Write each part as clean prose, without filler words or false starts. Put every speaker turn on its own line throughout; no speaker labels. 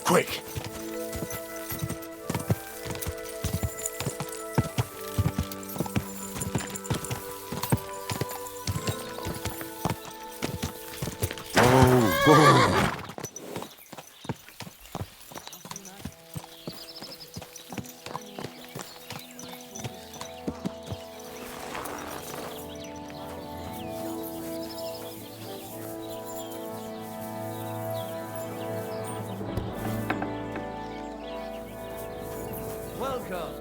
Quick!
Welcome.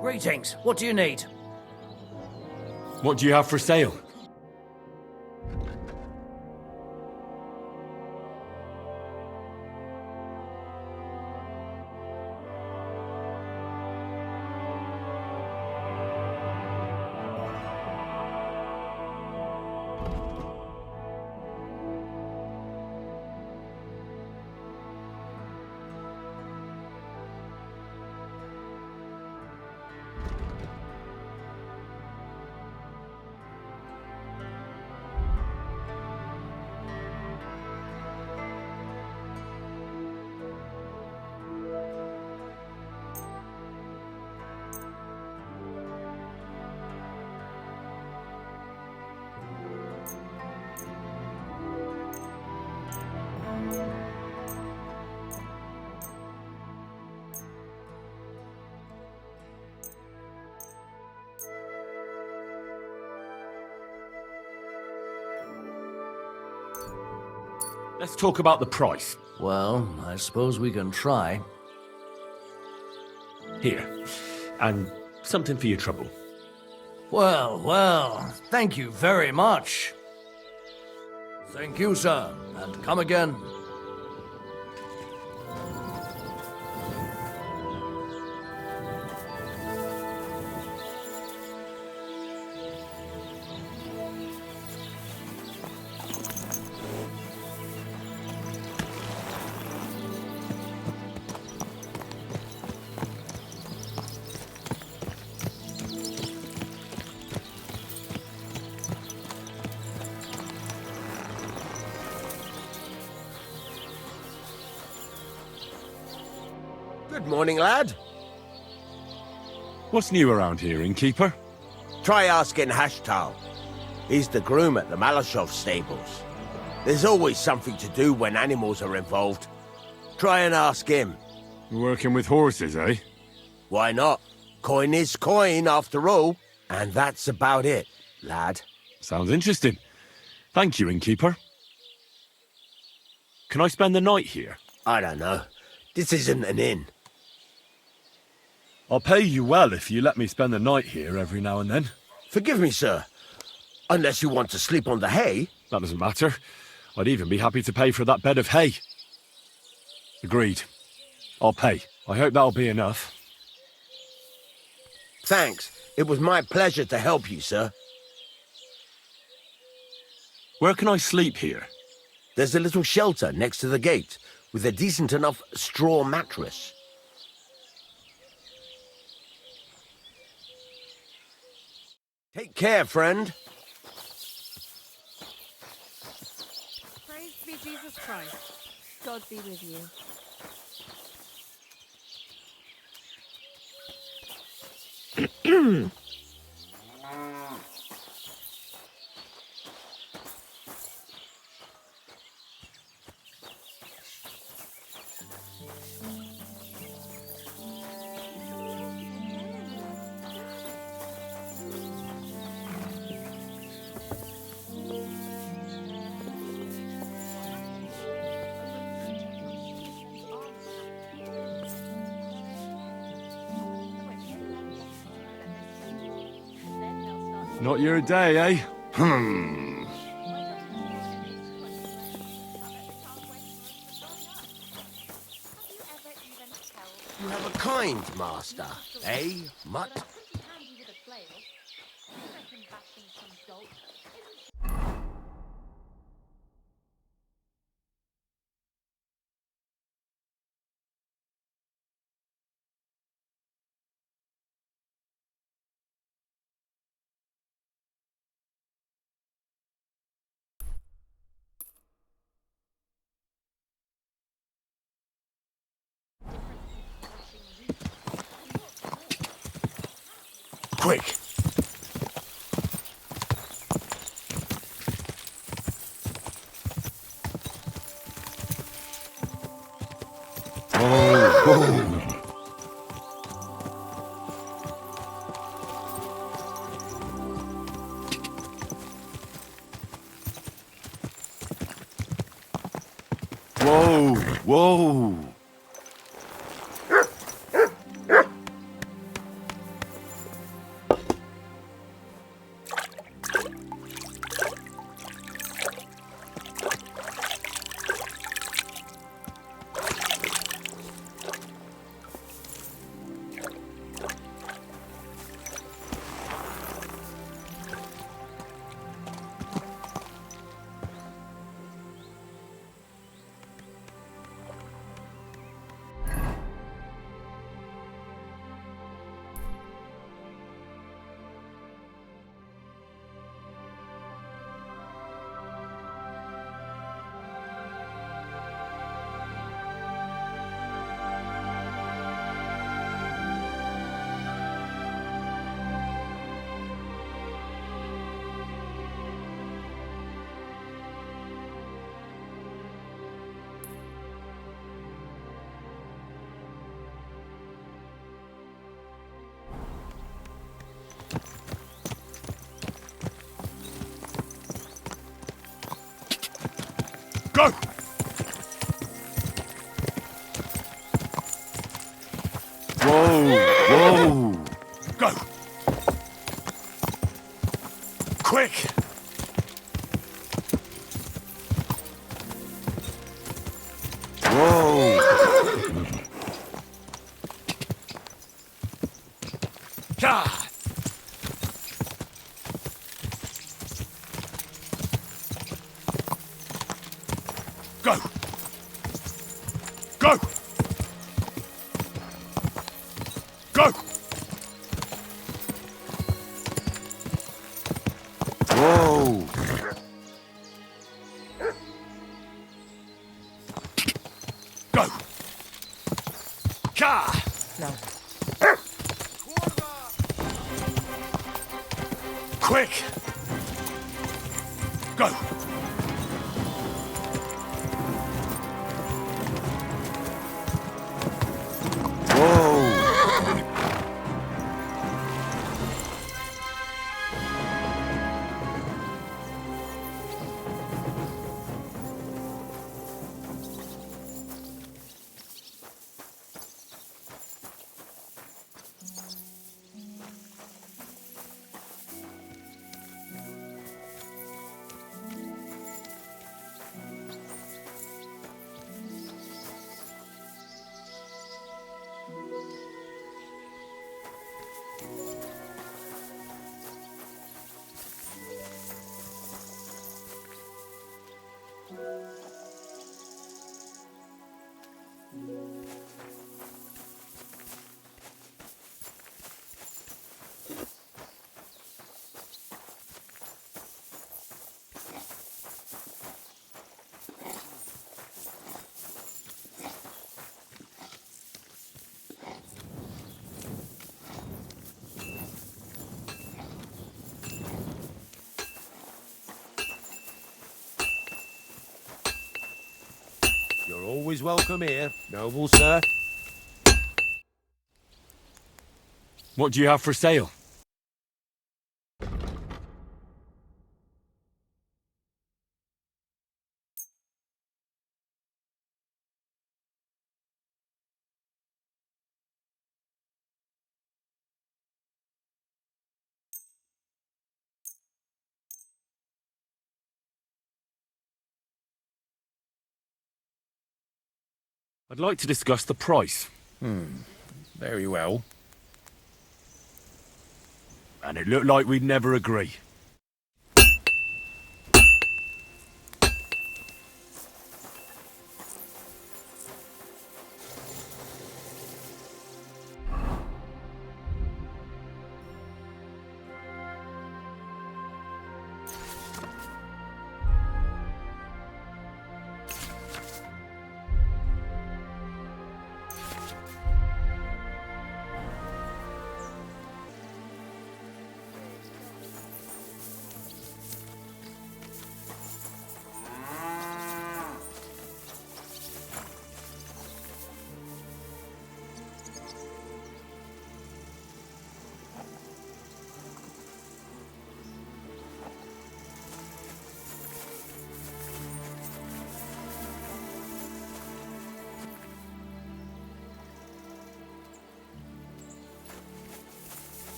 Greetings. What do you need?
What do you have for sale? Let's talk about the price.
Well, I suppose we can try.
Here. And something for your trouble.
Well, thank you very much. Thank you, sir, and come again.
Good morning, lad.
What's new around here, innkeeper?
Try asking Hashtal. He's the groom at the Malashov stables. There's always something to do when animals are involved. Try and ask him.
Working with horses, eh?
Why not? Coin is coin, after all. And that's about it, lad.
Sounds interesting. Thank you, innkeeper. Can I spend the night here?
I don't know. This isn't an inn.
I'll pay you well if you let me spend the night here every now and then.
Forgive me, sir. Unless you want to sleep on the hay.
That doesn't matter. I'd even be happy to pay for that bed of hay. Agreed. I'll pay. I hope that'll be enough.
Thanks. It was my pleasure to help you, sir.
Where can I sleep here?
There's a little shelter next to the gate, with a decent enough straw mattress. Take care, friend.
Praise be Jesus Christ. God be with you.
Not your day, eh?
You have a kind master, eh, Mutt? Quick!
Whoa, whoa. Go! Whoa, whoa. Go! Quick! Whoa! God! Go! Go! Go! Whoa! Go! Ka!
No.
Quick! Go!
You're always welcome here, noble sir.
What do you have for sale? I'd like to discuss the price.
Very well.
And it looked like we'd never agree.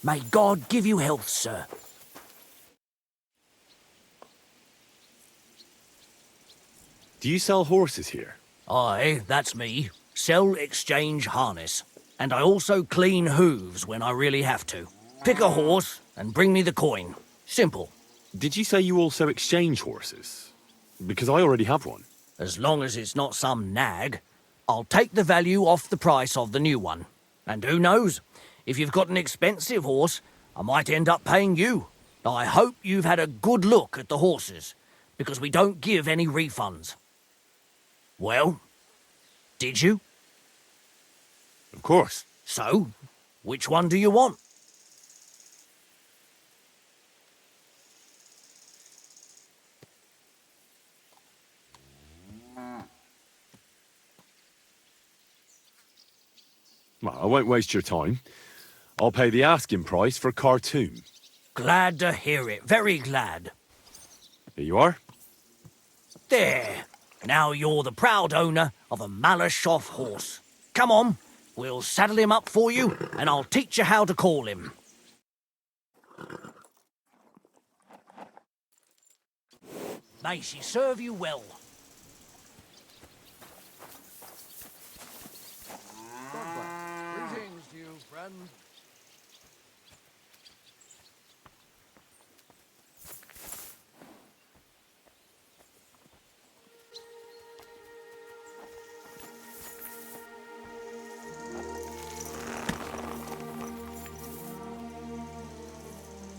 May God give you health, sir.
Do you sell horses here?
Aye, that's me. Sell, exchange, harness. And I also clean hooves when I really have to. Pick a horse and bring me the coin. Simple.
Did you say you also exchange horses? Because I already have one.
As long as it's not some nag, I'll take the value off the price of the new one. And who knows? If you've got an expensive horse, I might end up paying you. I hope you've had a good look at the horses, because we don't give any refunds. Well, did you?
Of course.
So, which one do you want?
Well, I won't waste your time. I'll pay the asking price for Khartoum.
Glad to hear it. Very glad.
Here you are.
There. Now you're the proud owner of a Malashov horse. Come on. We'll saddle him up for you, and I'll teach you how to call him. May she serve you well.
Greetings to you, friend.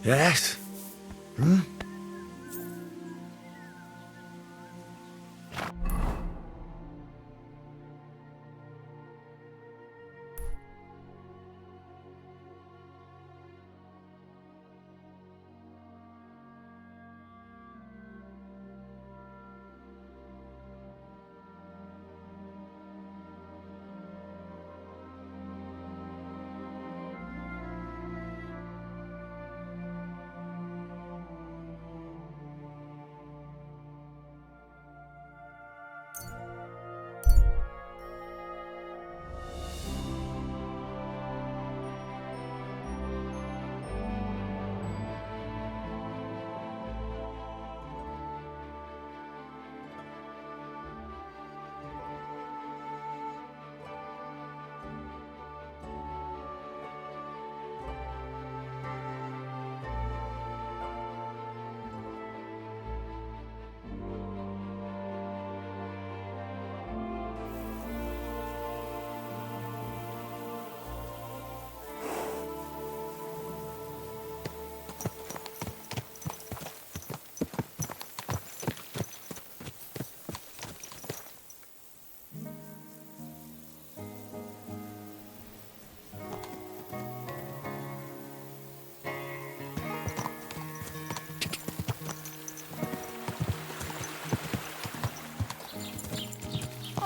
Yes?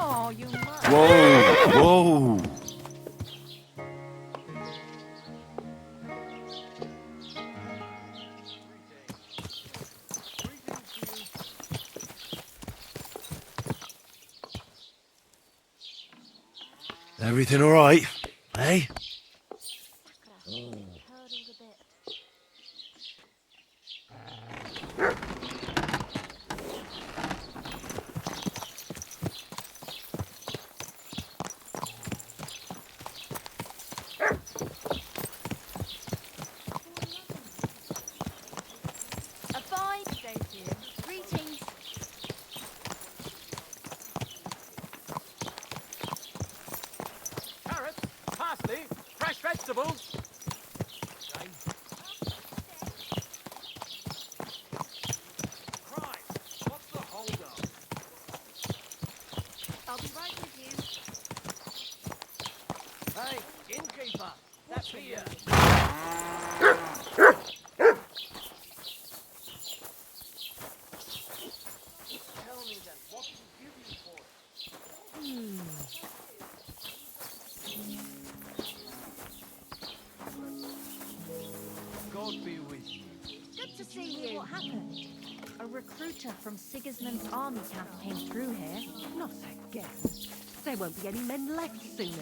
Oh, you must.
Whoa! Whoa! Everything all right? Hey?
Abide, Dacian. Greetings.
Carrots, parsley, fresh vegetables. Christ, what's the hold up?
I'll be right with you.
Hey, innkeeper, that's for you. Tell me then, what can give you for it?
God be with you.
Good to see you. What happened? A recruiter from Sigismund's army camp came through here.
Not again. There won't be any men left soon.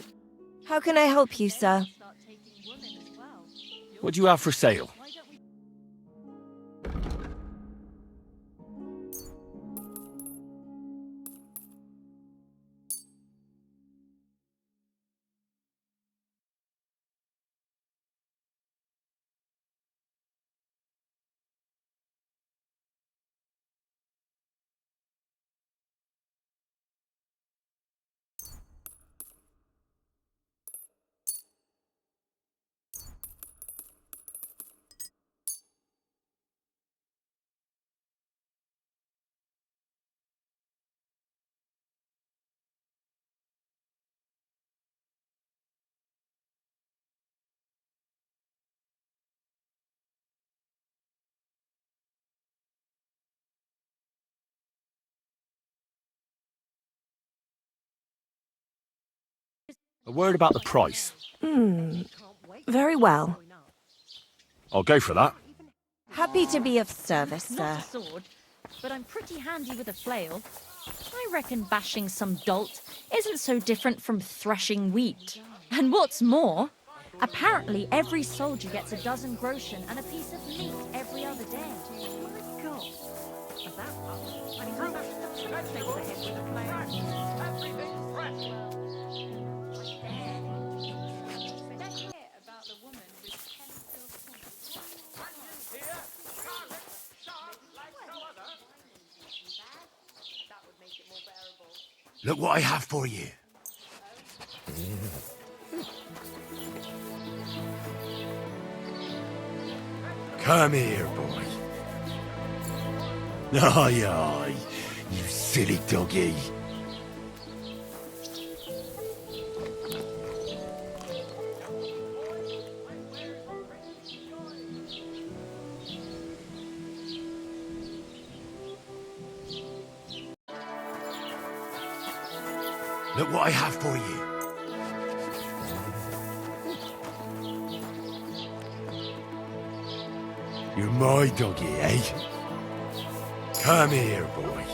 How can I help you, sir?
Start taking women as well.
What do you have for sale? A word about the price.
Very well.
I'll go for that.
Happy to be of service, sir.
Not a sword, but I'm pretty handy with a flail. I reckon bashing some dolt isn't so different from threshing wheat. And what's more, apparently every soldier gets a dozen groschen and a piece of meat every other day.
My God. Was that much? I mean, how much they were ahead with the plan?
Everything's fresh. Here, garlic, sharp like no other.
That would make it more bearable.
Look what I have for you. Come here, boy. Aye, aye, you silly doggy. Look what I have for you. You're my doggy, eh? Come here, boy.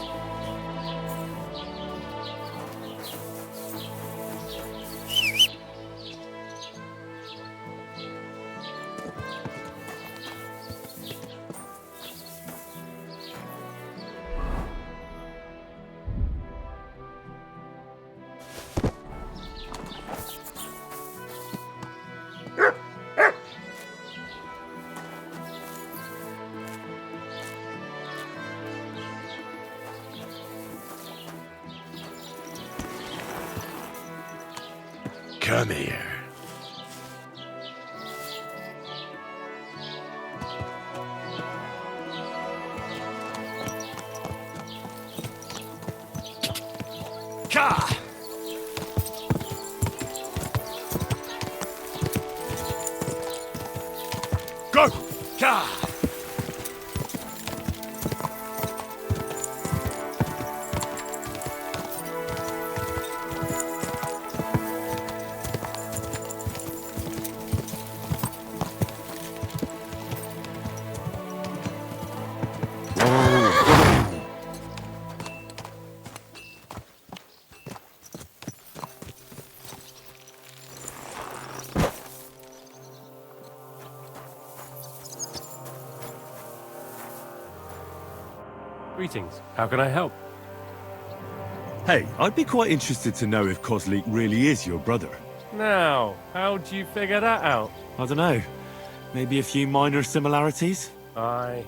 Come here. Ka! Go! Ka!
Greetings. How can I help?
Hey, I'd be quite interested to know if Kozlik really is your brother.
Now, how'd you figure that out?
I don't know. Maybe a few minor similarities?
Aye.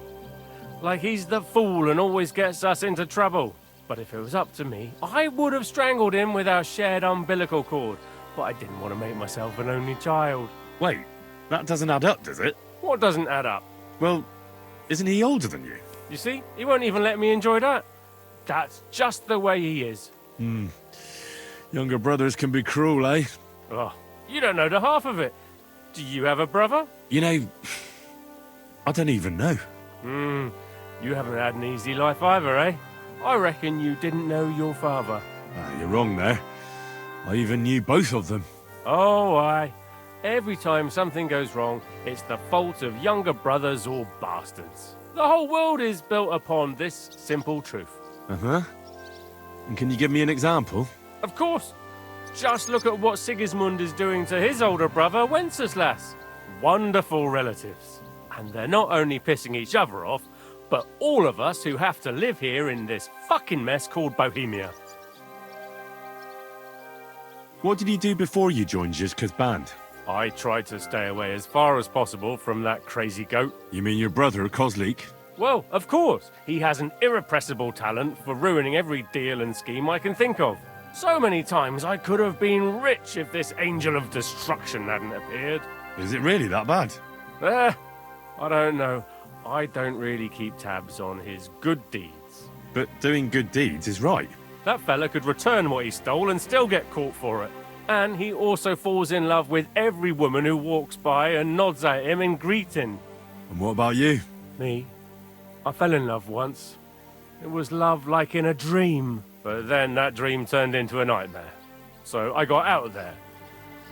Like he's the fool and always gets us into trouble. But if it was up to me, I would have strangled him with our shared umbilical cord. But I didn't want to make myself an only child.
Wait, that doesn't add up, does it?
What doesn't add up?
Well, isn't he older than you?
You see, he won't even let me enjoy that. That's just the way he is.
Younger brothers can be cruel, eh?
Oh, you don't know the half of it. Do you have a brother?
You know, I don't even know.
You haven't had an easy life either, eh? I reckon you didn't know your father.
You're wrong there. I even knew both of them.
Oh, aye. Every time something goes wrong, it's the fault of younger brothers or bastards. The whole world is built upon this simple truth.
Uh-huh. And can you give me an example?
Of course. Just look at what Sigizmund is doing to his older brother, Wenceslas. wonderful relatives. And they're not only pissing each other off, but all of us who have to live here in this fucking mess called Bohemia.
What did you do before you joined Žižka's band?
I tried to stay away as far as possible from that crazy goat.
You mean your brother, Kozlik?
Well, of course. He has an irrepressible talent for ruining every deal and scheme I can think of. So many times I could have been rich if this angel of destruction hadn't appeared.
Is it really that bad?
I don't know. I don't really keep tabs on his good deeds.
But doing good deeds is right.
That fella could return what he stole and still get caught for it. And he also falls in love with every woman who walks by and nods at him in greeting.
And what about you?
Me? I fell in love once. It was love like in a dream. But then that dream turned into a nightmare. So I got out of there.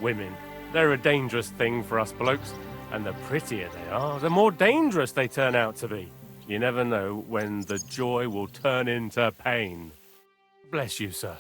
Women, they're a dangerous thing for us blokes. And the prettier they are, the more dangerous they turn out to be. You never know when the joy will turn into pain. Bless you, sir.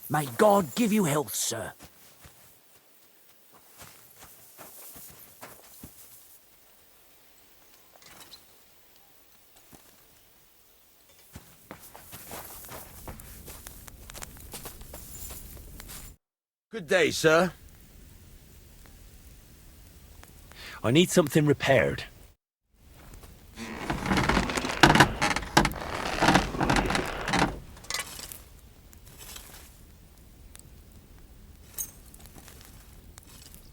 May God give you health, sir.
Good day, sir.
I need something repaired.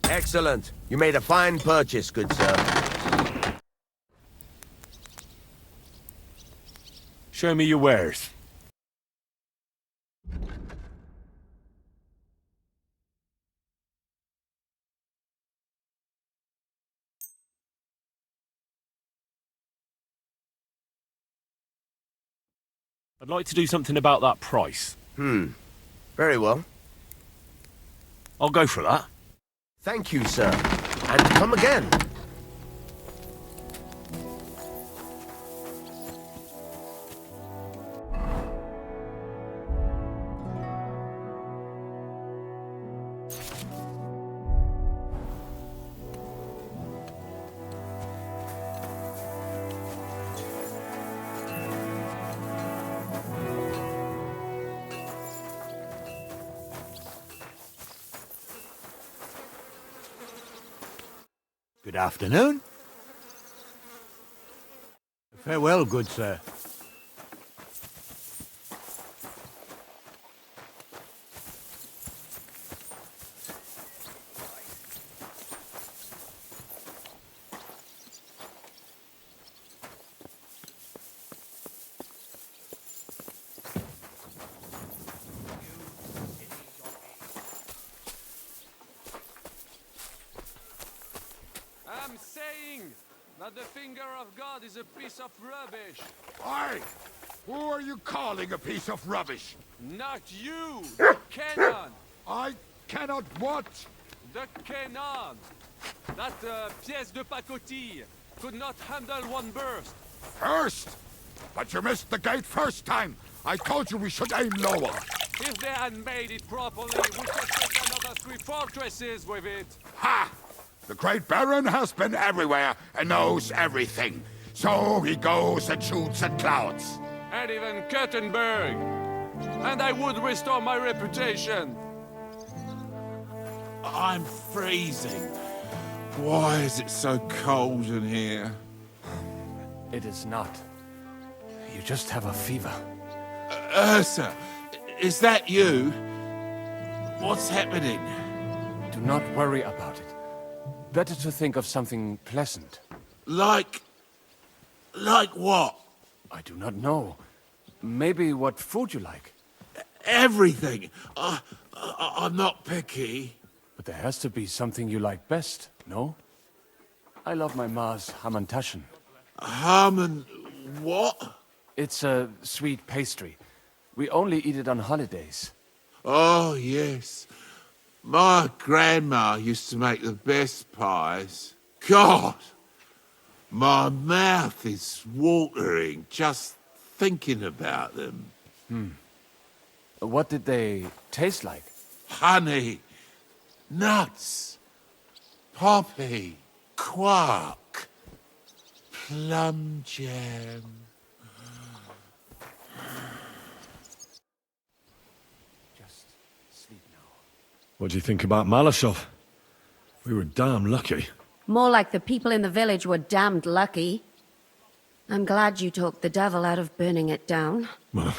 Excellent. You made a fine purchase, good sir.
Show me your wares. I'd like to do something about that price.
Very well.
I'll go for that.
Thank you, sir. And come again.
Good afternoon. Farewell, good sir.
I'm saying that the finger of God is a piece of rubbish.
Why? Who are you calling a piece of rubbish?
Not you, the cannon.
I cannot what?
The cannon. That pièce de pacotille could not handle one burst.
First? But you missed the gate first time. I told you we should aim lower.
If they had made it properly, we could take another 3 fortresses with it.
Ha! The Great Baron has been everywhere and knows everything. So he goes and shoots at clouds.
And even Kuttenberg. And I would restore my reputation.
I'm freezing. Why is it so cold in here?
It is not. You just have a fever.
Ursa, is that you? What's happening?
Do not worry about it. Better to think of something pleasant.
Like what?
I do not know. Maybe what food you like.
Everything. I'm not picky.
But there has to be something you like best, no? I love my ma's hamantaschen.
Haman... what?
It's a sweet pastry. We only eat it on holidays.
Oh, yes. My grandma used to make the best pies. God! My mouth is watering just thinking about them.
What did they taste like?
Honey, nuts, poppy, quark, plum jam.
Just sleep now.
What do you think about Malashov? We were damn lucky.
More like the people in the village were damned lucky. I'm glad you talked the devil out of burning it down.
Well,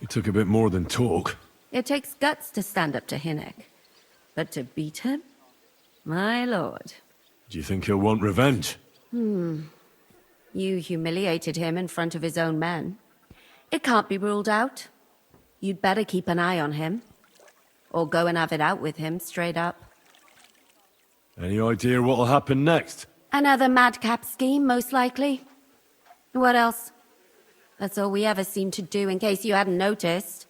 it took a bit more than talk.
It takes guts to stand up to Hinnock. But to beat him? My lord.
Do you think he'll want revenge?
You humiliated him in front of his own men. It can't be ruled out. You'd better keep an eye on him. Or go and have it out with him, straight up.
Any idea what'll happen next?
Another madcap scheme, most likely. What else? That's all we ever seem to do, in case you hadn't noticed.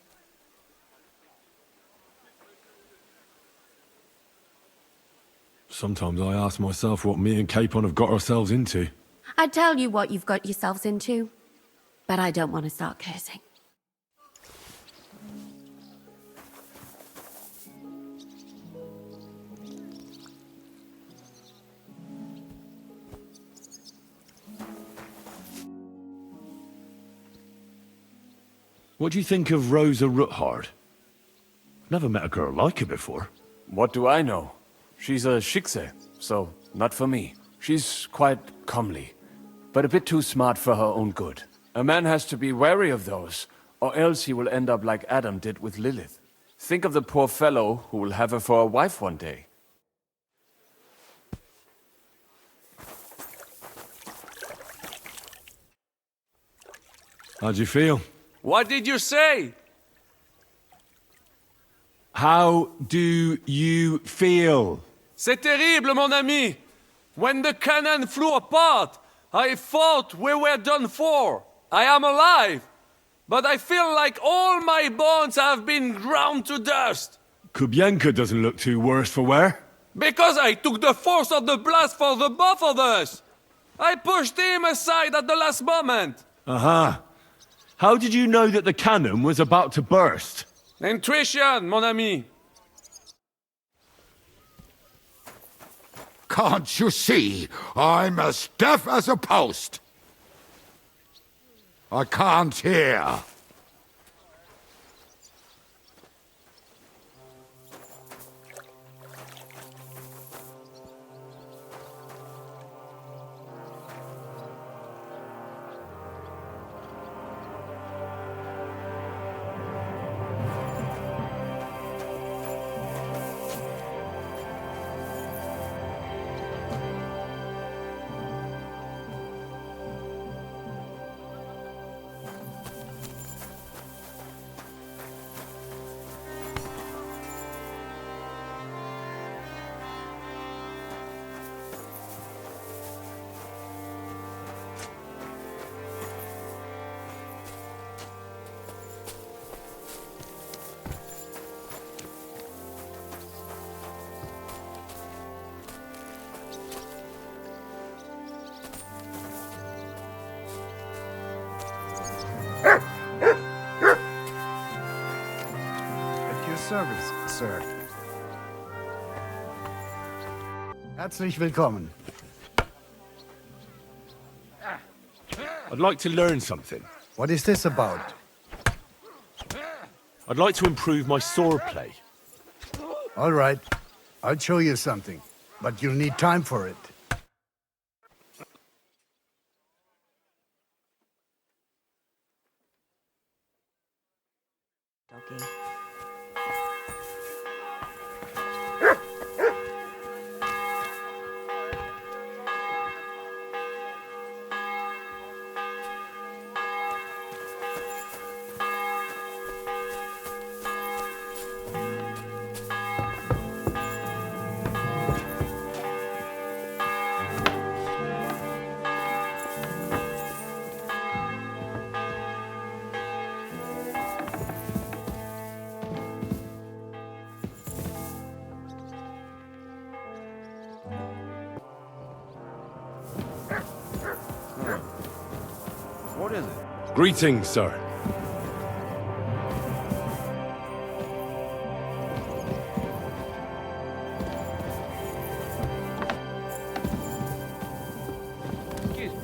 Sometimes I ask myself what me and Capon have got ourselves into.
I'd tell you what you've got yourselves into, but I don't want to start cursing.
What do you think of Rosa Ruthard? Never met a girl like her before.
What do I know? She's a Schickse, so not for me. She's quite comely, but a bit too smart for her own good. A man has to be wary of those, or else he will end up like Adam did with Lilith. Think of the poor fellow who will have her for a wife one day.
How'd you feel?
What did you say?
How do you feel?
C'est terrible, mon ami. When the cannon flew apart, I thought we were done for. I am alive, but I feel like all my bones have been ground to dust.
Kubienka doesn't look too worse for wear.
Because I took the force of the blast for the both of us. I pushed him aside at the last moment.
Aha. How did you know that the cannon was about to burst?
Intuition, mon ami.
Can't you see? I'm as deaf as a post. I can't hear.
Service, Sir. Herzlich willkommen.
I'd like to learn something.
What is this about?
I'd like to improve my swordplay.
All right. I'll show you something, but you'll need time for it.
Doggy.
What is it?
Greetings, sir.
Excuse me.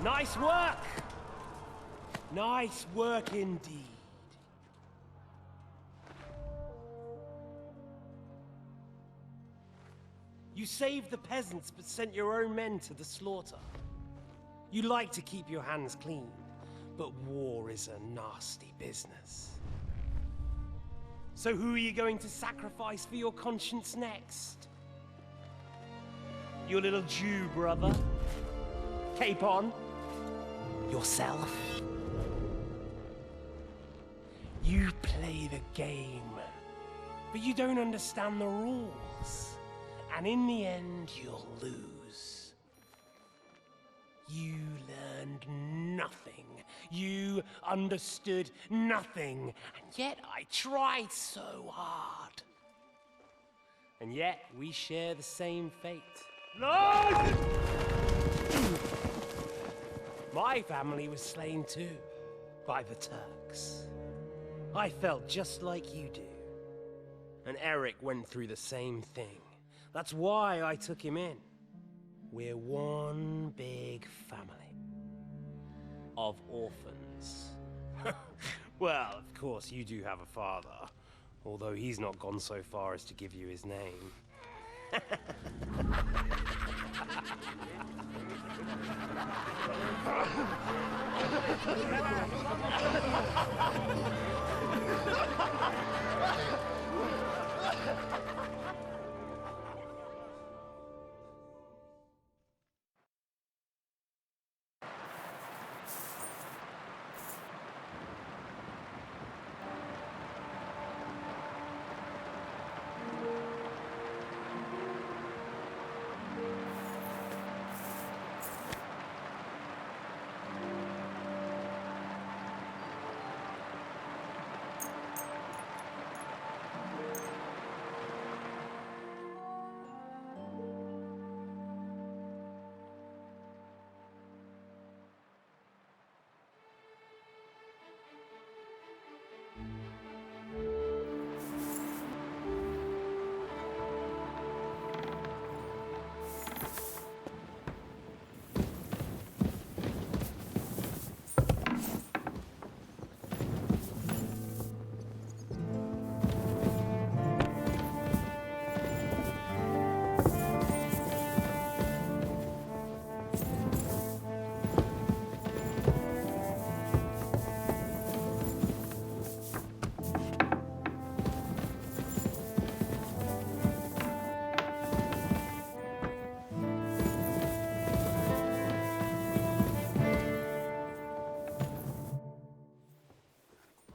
Nice work! Nice work indeed. You saved the peasants but sent your own men to the slaughter. You like to keep your hands clean, but war is a nasty business. So who are you going to sacrifice for your conscience next? Your little Jew brother? Cape on? Yourself? You play the game, but you don't understand the rules. And in the end, you'll lose. You learned nothing. You understood nothing. And yet I tried so hard. And yet we share the same fate. Lord! My family was slain too, by the Turks. I felt just like you do. And Eric went through the same thing. That's why I took him in. We're one big family. Of orphans. Well, of course, you do have a father. Although he's not gone so far as to give you his name.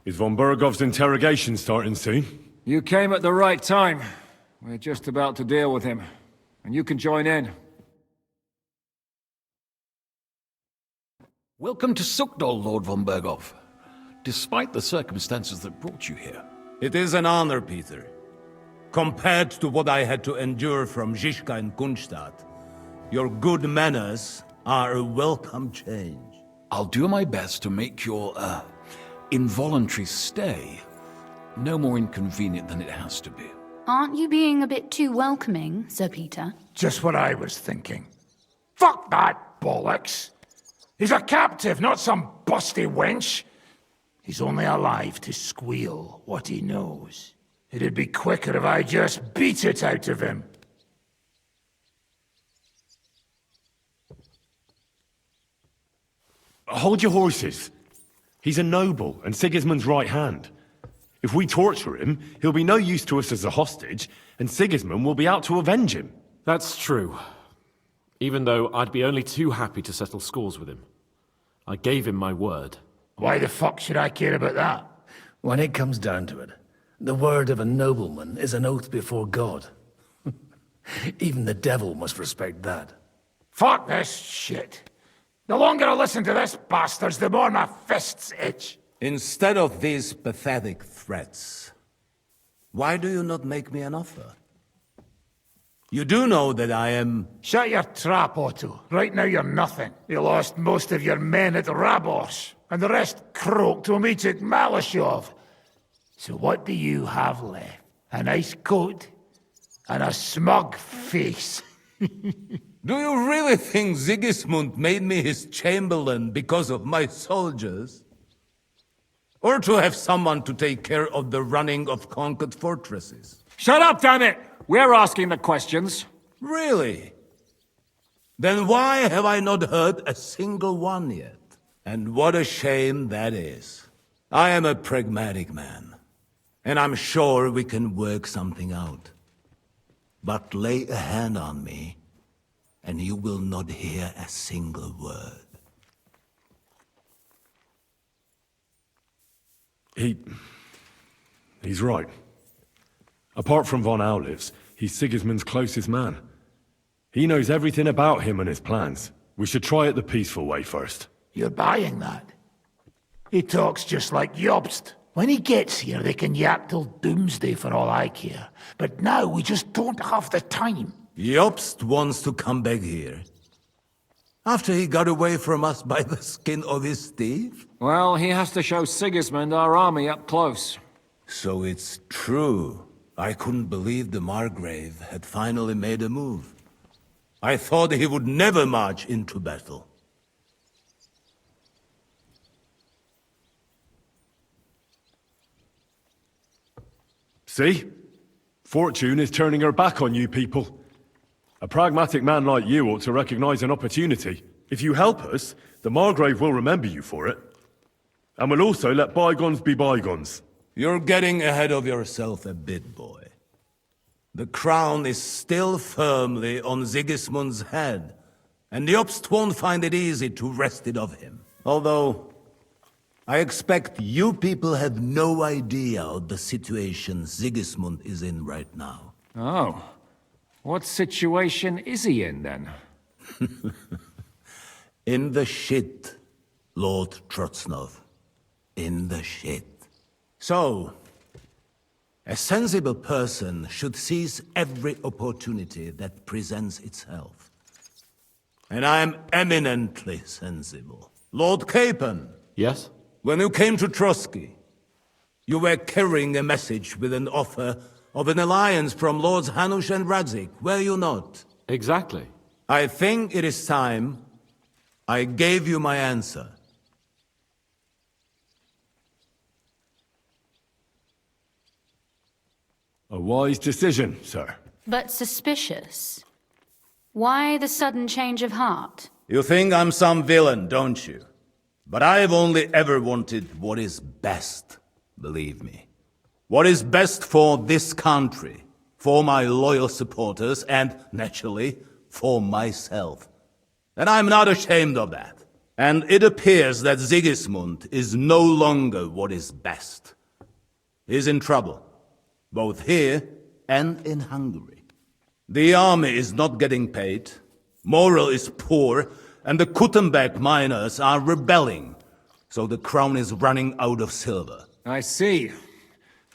Is von Bergov's interrogation starting soon?
You came at the right time. We're just about to deal with him. And you can join in.
Welcome to Sukdal, Lord von Bergov. Despite the circumstances that brought you here.
It is an honor, Peter. Compared to what I had to endure from Žižka and Kunstadt, your good manners are a welcome change.
I'll do my best to make your, involuntary stay no more inconvenient than it has to be.
Aren't you being a bit too welcoming, Sir Peter?
Just what I was thinking. Fuck that bollocks! He's a captive, not some busty wench. He's only alive to squeal what he knows. It'd be quicker if I just beat it out of him.
Hold your horses. He's a noble and Sigismund's right hand. If we torture him, he'll be no use to us as a hostage, and Sigismund will be out to avenge him.
That's true. Even though I'd be only too happy to settle scores with him. I gave him my word.
Why the fuck should I care about that?
When it comes down to it, the word of a nobleman is an oath before God. Even the devil must respect that.
Fuck this shit. The longer I listen to this bastards, the more my fists itch.
Instead of these pathetic threats, why do you not make me an offer? You do know that I am...
Shut your trap, Otto. Right now you're nothing. You lost most of your men at Rabos, and the rest croaked when we took Malashov. So what do you have left? A nice coat? And a smug face?
Do you really think Sigismund made me his chamberlain because of my soldiers? Or to have someone to take care of the running of conquered fortresses?
Shut up, damn it! We're asking the questions.
Really? Then why have I not heard a single one yet? And what a shame that is. I am a pragmatic man, and I'm sure we can work something out. But lay a hand on me, and you will not hear a single word.
He's right. Apart from von Aulivs, he's Sigismund's closest man. He knows everything about him and his plans. We should try it the peaceful way first.
You're buying that? He talks just like Jobst. When he gets here, they can yap till doomsday for all I care. But now we just don't have the time.
Jobst wants to come back here. After he got away from us by the skin of his teeth?
Well, he has to show Sigismund our army up close.
So it's true. I couldn't believe the Margrave had finally made a move. I thought he would never march into battle.
See? Fortune is turning her back on you people. A pragmatic man like you ought to recognize an opportunity. If you help us, the Margrave will remember you for it. And will also let bygones be bygones.
You're getting ahead of yourself a bit, boy. The crown is still firmly on Sigismund's head, and Jobst won't find it easy to wrest it of him. Although, I expect you people have no idea of the situation Sigismund is in right now.
Oh. What situation is he in, then?
In the shit, Lord Trotsnov. In the shit. So, a sensible person should seize every opportunity that presents itself. And I am eminently sensible. Lord Capon.
Yes?
When you came to Trotsky, you were carrying a message with an offer of an alliance from Lords Hanush and Radzik, were you not?
Exactly.
I think it is time I gave you my answer.
A wise decision, sir.
But suspicious. Why the sudden change of heart?
You think I'm some villain, don't you? But I've only ever wanted what is best, believe me. What is best for this country, for my loyal supporters, and, naturally, for myself. And I'm not ashamed of that. And it appears that Sigismund is no longer what is best. He's in trouble, both here and in Hungary. The army is not getting paid, morale is poor, and the Kuttenberg miners are rebelling, so the crown is running out of silver.
I see.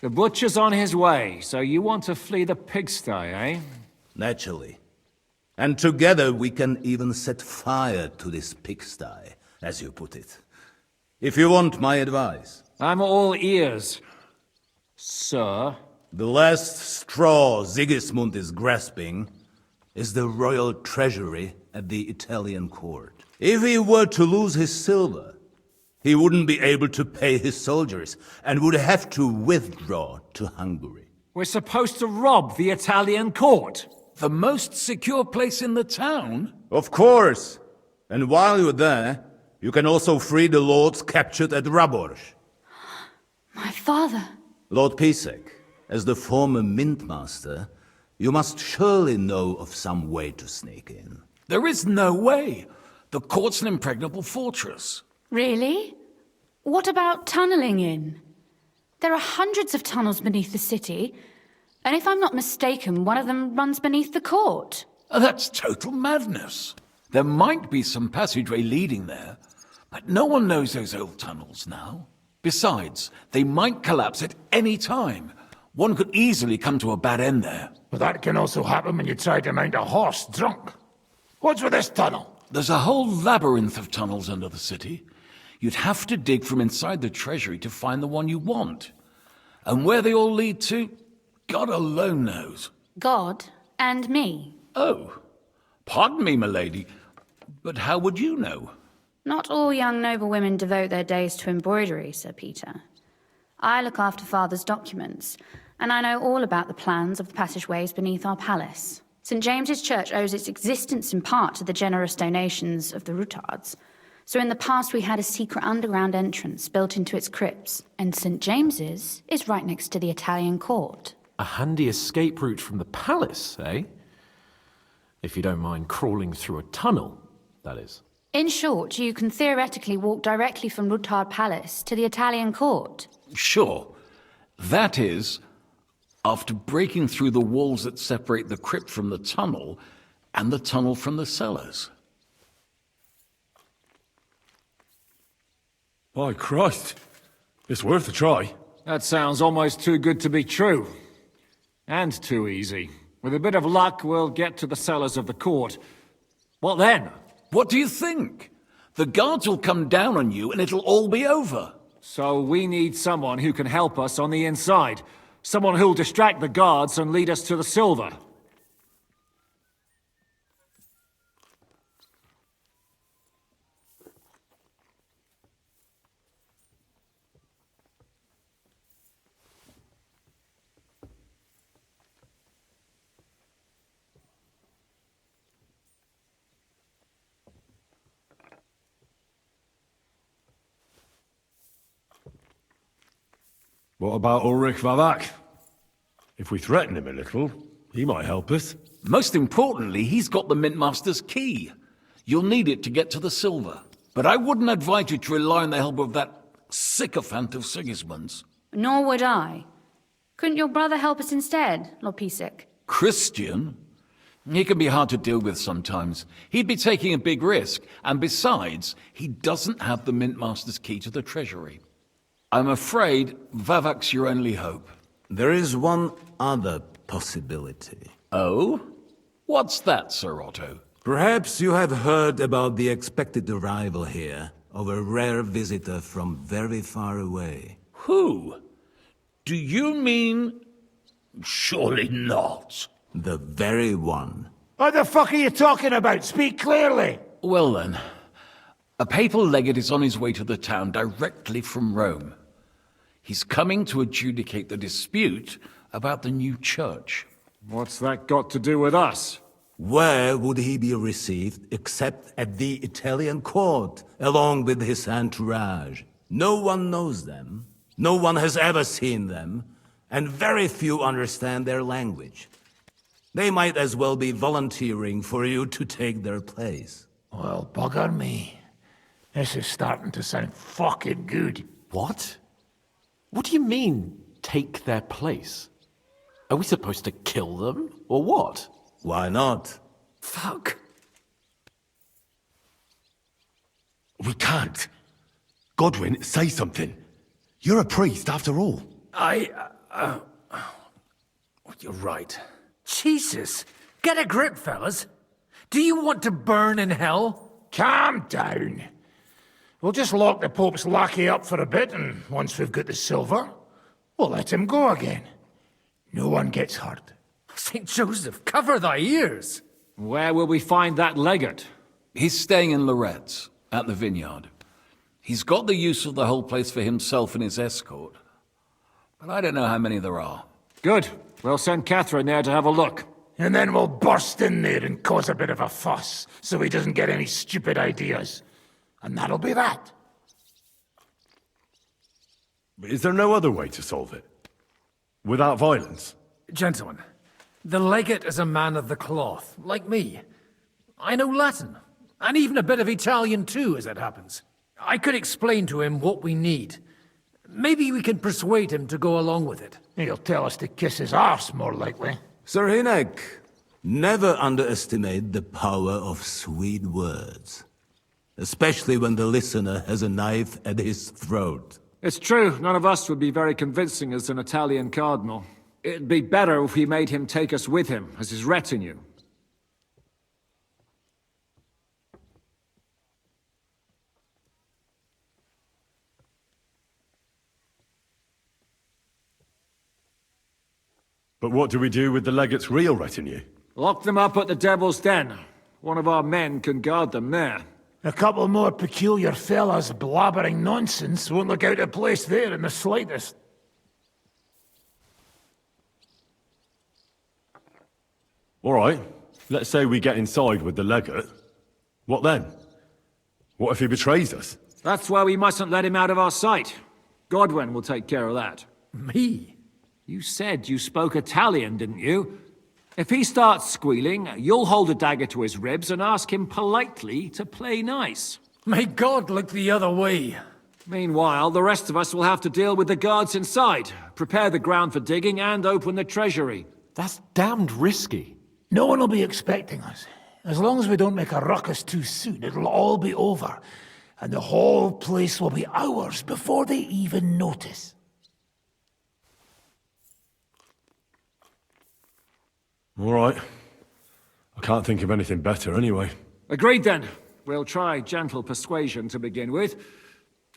The butcher's on his way, so you want to flee the pigsty, eh?
Naturally. And together we can even set fire to this pigsty, as you put it. If you want my advice.
I'm all ears. Sir?
The last straw Sigismund is grasping is the royal treasury at the Italian court. If he were to lose his silver, he wouldn't be able to pay his soldiers and would have to withdraw to Hungary.
We're supposed to rob the Italian court?
The most secure place in the town?
Of course. And while you're there, you can also free the lords captured at Raborz.
My father.
Lord Pisek, as the former mintmaster, you must surely know of some way to sneak in.
There is no way. The court's an impregnable fortress.
Really? What about tunneling in? There are hundreds of tunnels beneath the city, and if I'm not mistaken, one of them runs beneath the court.
That's total madness. There might be some passageway leading there, but no one knows those old tunnels now. Besides, they might collapse at any time. One could easily come to a bad end there.
But that can also happen when you try to mount a horse drunk. What's with this tunnel?
There's a whole labyrinth of tunnels under the city. You'd have to dig from inside the treasury to find the one you want. And where they all lead to, God alone knows.
God and me.
Oh, pardon me, milady, but how would you know?
Not all young noblewomen devote their days to embroidery, Sir Peter. I look after Father's documents, and I know all about the plans of the passageways beneath our palace. St. James's Church owes its existence in part to the generous donations of the Routards. So in the past we had a secret underground entrance built into its crypts, and St. James's is right next to the Italian court.
A handy escape route from the palace, eh? If you don't mind crawling through a tunnel, that is.
In short, you can theoretically walk directly from Routard Palace to the Italian court.
Sure. That is, after breaking through the walls that separate the crypt from the tunnel, and the tunnel from the cellars.
By Christ. It's worth a try.
That sounds almost too good to be true. And too easy. With a bit of luck, we'll get to the cellars of the court. What then?
What do you think? The guards will come down on you and it'll all be over.
So we need someone who can help us on the inside. Someone who'll distract the guards and lead us to the silver.
What about Ulrich Vavak? If we threaten him a little, he might help us.
Most importantly, he's got the Mintmaster's key. You'll need it to get to the silver. But I wouldn't advise you to rely on the help of that sycophant of Sigismund's.
Nor would I. Couldn't your brother help us instead, Lord Pisek?
Christian? He can be hard to deal with sometimes. He'd be taking a big risk, and besides, he doesn't have the Mintmaster's key to the treasury. I'm afraid Vavak's your only hope.
There is one other possibility.
Oh? What's that, Sir Otto?
Perhaps you have heard about the expected arrival here of a rare visitor from very far away.
Who? Do you mean... Surely not.
The very one.
What the fuck are you talking about? Speak clearly.
Well then, a papal legate is on his way to the town directly from Rome. He's coming to adjudicate the dispute about the new church.
What's that got to do with us?
Where would he be received except at the Italian court, along with his entourage? No one knows them, no one has ever seen them, and very few understand their language. They might as well be volunteering for you to take their place.
Well, bugger me. This is starting to sound fucking good.
What? What do you mean, take their place? Are we supposed to kill them, or what?
Why not?
Fuck.
We can't. Godwin, say something. You're a priest, after all.
You're right. Jesus! Get a grip, fellas. Do you want to burn in hell? Calm down. We'll just lock the Pope's lackey up for a bit, and once we've got the silver, Well, let him go again. No one gets hurt.
St. Joseph, cover thy ears! Where will we find that legate?
He's staying in Loretz, at the vineyard. He's got the use of the whole place for himself and his escort. But I don't know how many there are.
Good. We'll send Catherine there to have a look.
And then we'll burst in there and cause a bit of a fuss, so he doesn't get any stupid ideas. And that'll be that.
Is there no other way to solve it? Without violence?
Gentlemen, the legate is a man of the cloth, like me. I know Latin, and even a bit of Italian too, as it happens. I could explain to him what we need. Maybe we can persuade him to go along with it.
He'll tell us to kiss his arse, more likely.
Sir Hinek, never underestimate the power of sweet words. Especially when the listener has a knife at his throat.
It's true, none of us would be very convincing as an Italian cardinal. It'd be better if we made him take us with him, as his retinue.
But what do we do with the legate's real retinue?
Lock them up at the Devil's Den. One of our men can guard them there.
A couple more peculiar fellas blabbering nonsense won't look out of place there in the slightest.
All right, let's say we get inside with the legate. What then? What if he betrays us?
That's why we mustn't let him out of our sight. Godwin will take care of that. Me? You said you spoke Italian, didn't you? If he starts squealing, you'll hold a dagger to his ribs and ask him politely to play nice. May God look the other way. Meanwhile, the rest of us will have to deal with the guards inside, prepare the ground for digging, and open the treasury.
That's damned risky.
No one will be expecting us. As long as we don't make a ruckus too soon, it'll all be over. And the whole place will be ours before they even notice.
All right. I can't think of anything better anyway.
Agreed then. We'll try gentle persuasion to begin with.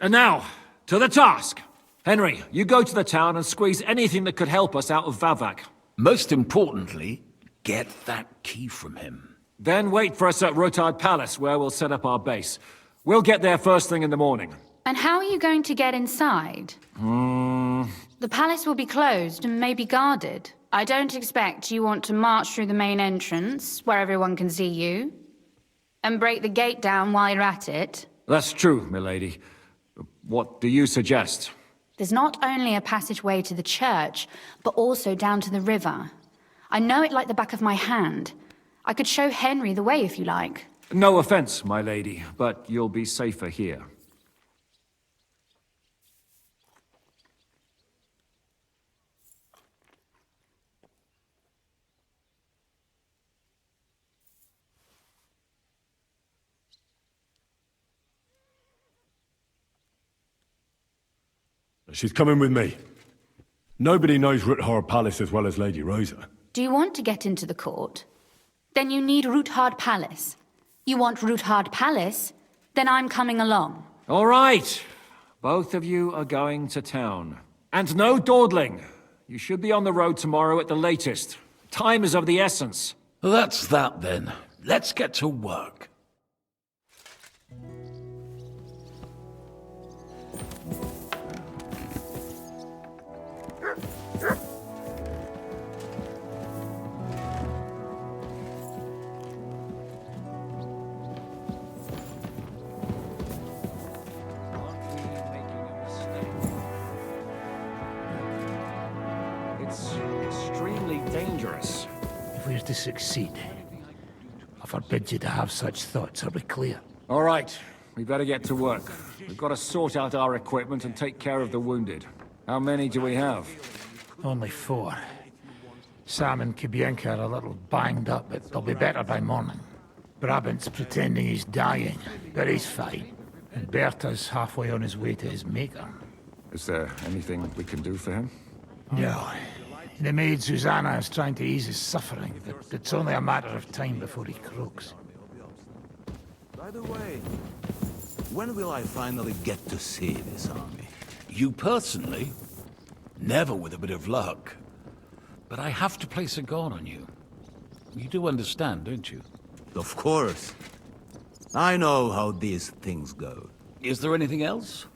And now, to the task. Henry, you go to the town and squeeze anything that could help us out of Vavak.
Most importantly, get that key from him.
Then wait for us at Rotard Palace, where we'll set up our base. We'll get there first thing in the morning.
And how are you going to get inside? The palace will be closed and maybe guarded. I don't expect you want to march through the main entrance, where everyone can see you, and break the gate down while you're at it.
That's true, milady. What do you suggest?
There's not only a passageway to the church, but also down to the river. I know it like the back of my hand. I could show Henry the way if you like.
No offense, my lady, but you'll be safer here.
She's coming with me. Nobody knows Ruthard Palace as well as Lady Rosa.
Do you want to get into the court? Then you need Ruthard Palace. You want Ruthard Palace? Then I'm coming along.
All right. Both of you are going to town. And no dawdling. You should be on the road tomorrow at the latest. Time is of the essence.
That's that then. Let's get to work.
It's extremely dangerous.
If we're to succeed, I forbid you to have such thoughts. Are we clear?
All right. We better get to work. We've got to sort out our equipment and take care of the wounded. How many do we have?
Only 4. Sam and Kibienka are a little banged up, but they'll be better by morning. Brabant's pretending he's dying, but he's fine. And Bertha's halfway on his way to his maker.
Is there anything we can do for him?
No. The maid Susanna is trying to ease his suffering, but it's only a matter of time before he croaks.
By the way, when will I finally get to see this army?
You personally? Never with a bit of luck. But I have to place a guard on you. You do understand, don't you?
Of course. I know how these things go.
Is there anything else?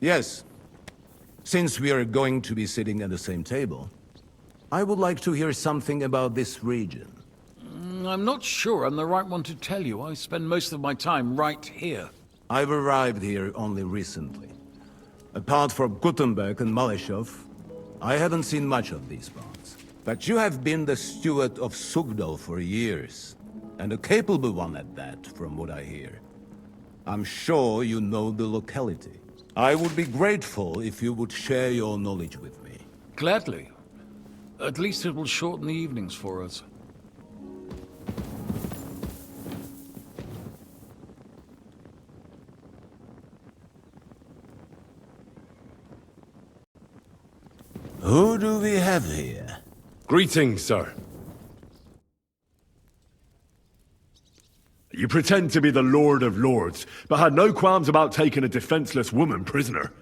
Yes. Since we are going to be sitting at the same table, I would like to hear something about this region.
I'm not sure I'm the right one to tell you. I spend most of my time right here.
I've arrived here only recently. Apart from Gutenberg and Maleshov, I haven't seen much of these parts. But you have been the steward of Sugdo for years, and a capable one at that, from what I hear. I'm sure you know the locality. I would be grateful if you would share your knowledge with me.
Gladly. At least it will shorten the evenings for us.
Who do we have here?
Greetings, sir. You pretend to be the Lord of Lords, but had no qualms about taking a defenseless woman prisoner.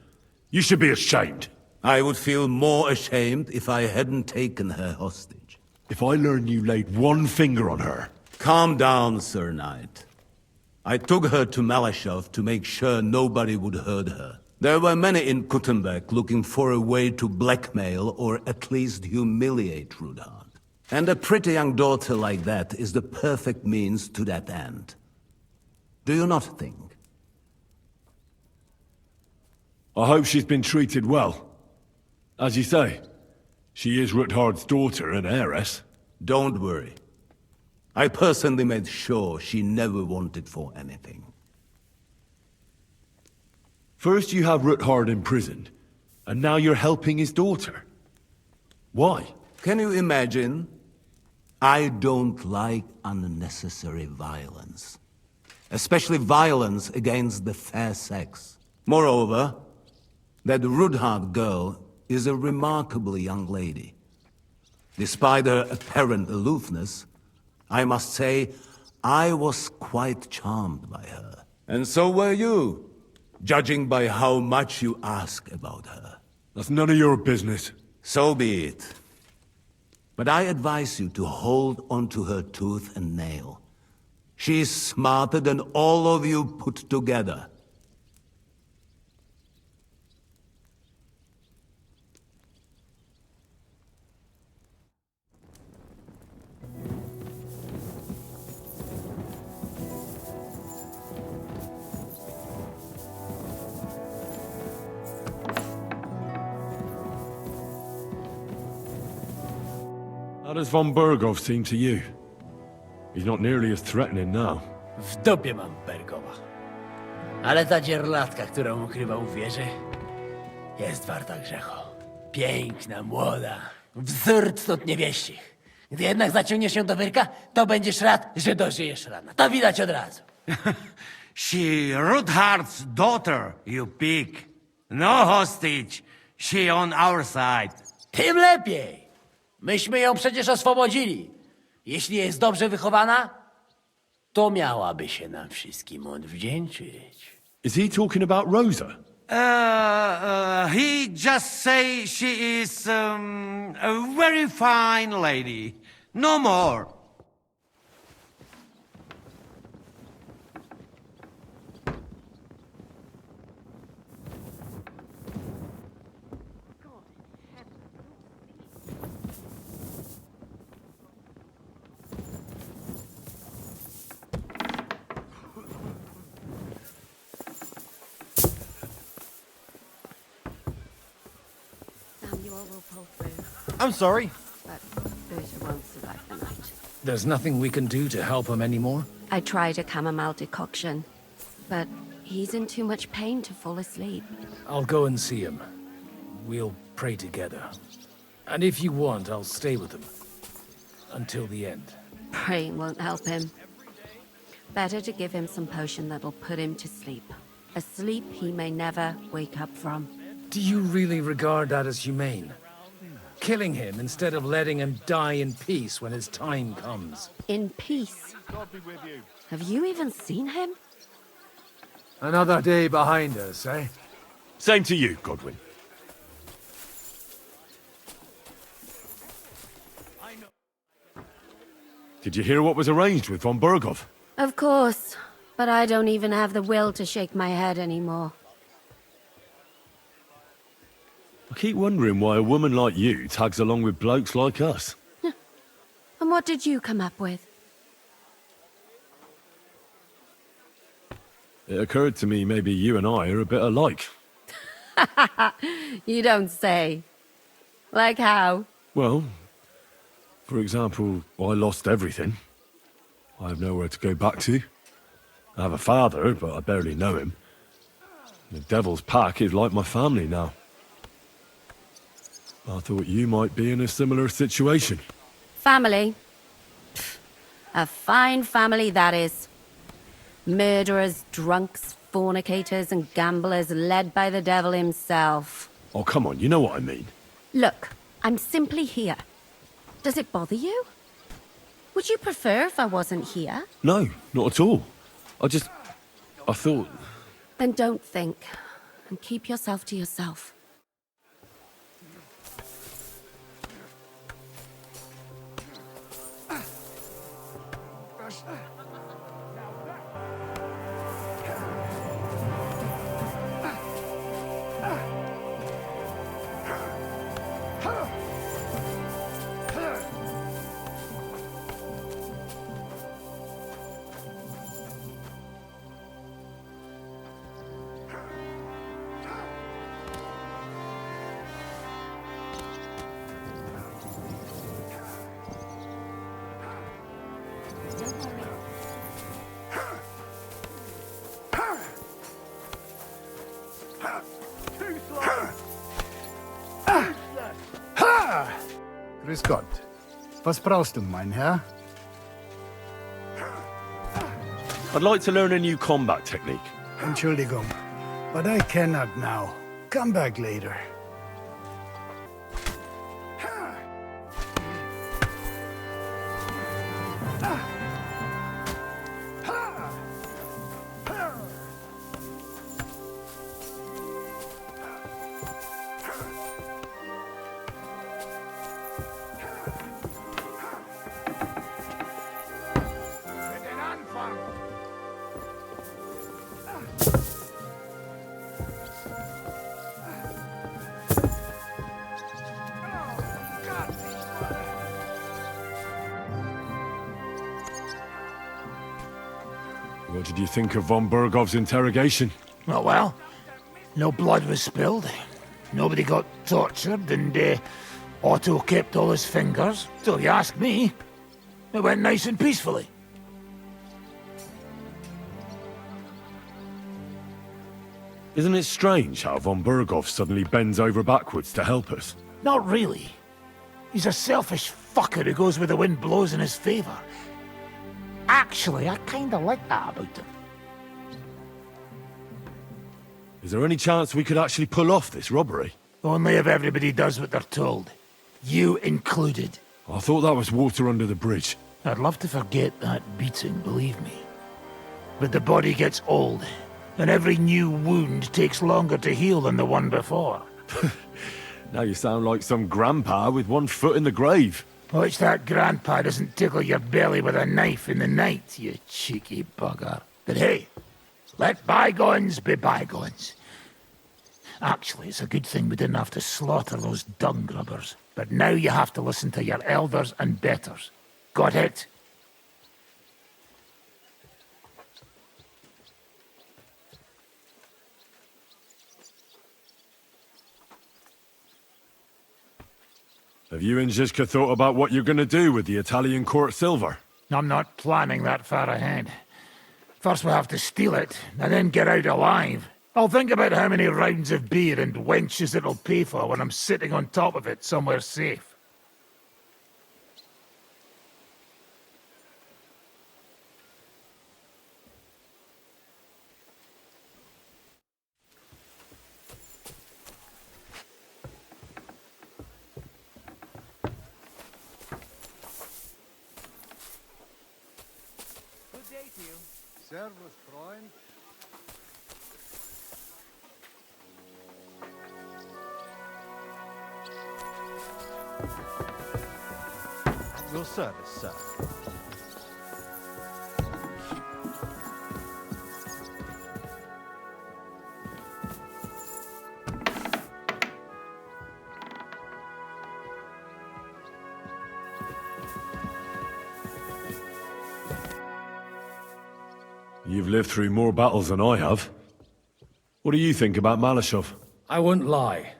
You should be ashamed.
I would feel more ashamed if I hadn't taken her hostage.
If I learn you laid one finger on her...
Calm down, Sir Knight. I took her to Maleshov to make sure nobody would hurt her. There were many in Gutenberg looking for a way to blackmail or at least humiliate Rudhard. And a pretty young daughter like that is the perfect means to that end. Do you not think?
I hope she's been treated well. As you say, she is Rudhard's daughter and heiress.
Don't worry. I personally made sure she never wanted for anything.
First you have Rudhard imprisoned, and now you're helping his daughter. Why?
Can you imagine? I don't like unnecessary violence. Especially violence against the fair sex. Moreover, that Rudhard girl is a remarkable young lady. Despite her apparent aloofness, I must say, I was quite charmed by her. And so were you, judging by how much you ask about her.
That's none of your business.
So be it. But I advise you to hold onto her tooth and nail. She's smarter than all of you put together.
How does von Bergov seem to you? He's not nearly as threatening now.
W dupie mam Bergowa. Ale ta dzierlatka, którą ukrywał w wieży, jest warta grzechu. Piękna, młoda, wzór cnót niewieścich. Gdy jednak zaciągniesz się do wyrka, to będziesz rad, że dożyjesz rana. To widać od razu.
She Rudhard's daughter, you pig. No hostage. She on our side.
Tym lepiej. Myśmy ją przecież oswobodzili. Jeśli jest dobrze wychowana, to miałaby się nam wszystkim odwdzięczyć.
Is he talking about Rosa?
He just say she is a very fine lady. No more.
I'm sorry.
But Berta won't survive the night.
There's nothing we can do to help him anymore?
I tried a chamomile decoction, but he's in too much pain to fall asleep.
I'll go and see him. We'll pray together. And if you want, I'll stay with him. Until the end.
Praying won't help him. Better to give him some potion that'll put him to sleep. A sleep he may never wake up from.
Do you really regard that as humane? Killing him instead of letting him die in peace when his time comes.
In peace? Have you even seen him?
Another day behind us, eh?
Same to you, Godwin. Did you hear what was arranged with von Bergov?
Of course, but I don't even have the will to shake my head anymore.
I keep wondering why a woman like you tags along with blokes like us.
And what did you come up with?
It occurred to me maybe you and I are a bit alike.
You don't say. Like how?
Well, for example, I lost everything. I have nowhere to go back to. I have a father, but I barely know him. The Devil's Pack is like my family now. I thought you might be in a similar situation.
Family? Pfft, a fine family that is. Murderers, drunks, fornicators, and gamblers led by the devil himself.
Oh, come on, you know what I mean.
Look, I'm simply here. Does it bother you? Would you prefer if I wasn't here?
No, not at all. I thought...
Then don't think, and keep yourself to yourself.
Grüß Gott. Was brauchst du, mein Herr?
I'd like to learn a new combat technique.
Entschuldigung, but I cannot now. Come back later.
What did you think of von Bergov's interrogation?
Oh, well, no blood was spilled. Nobody got tortured, and Otto kept all his fingers. So if you ask me, it went nice and peacefully.
Isn't it strange how von Bergov suddenly bends over backwards to help us?
Not really. He's a selfish fucker who goes where the wind blows in his favor. Actually, I kinda like that about him.
Is there any chance we could actually pull off this robbery?
Only if everybody does what they're told. You included.
I thought that was water under the bridge.
I'd love to forget that beating, believe me. But the body gets old, and every new wound takes longer to heal than the one before.
Now you sound like some grandpa with one foot in the grave.
Watch that grandpa doesn't tickle your belly with a knife in the night, you cheeky bugger. But hey, let bygones be bygones. Actually, it's a good thing we didn't have to slaughter those dung grubbers. But now you have to listen to your elders and betters. Got it?
Have you and Zizka thought about what you're gonna do with the Italian court silver?
I'm not planning that far ahead. First we have to steal it, and then get out alive. I'll think about how many rounds of beer and wenches it'll pay for when I'm sitting on top of it somewhere safe.
Servus, Freund.
Your service, sir.
You've lived through more battles than I have. What do you think about Malashov?
I wouldn't lie.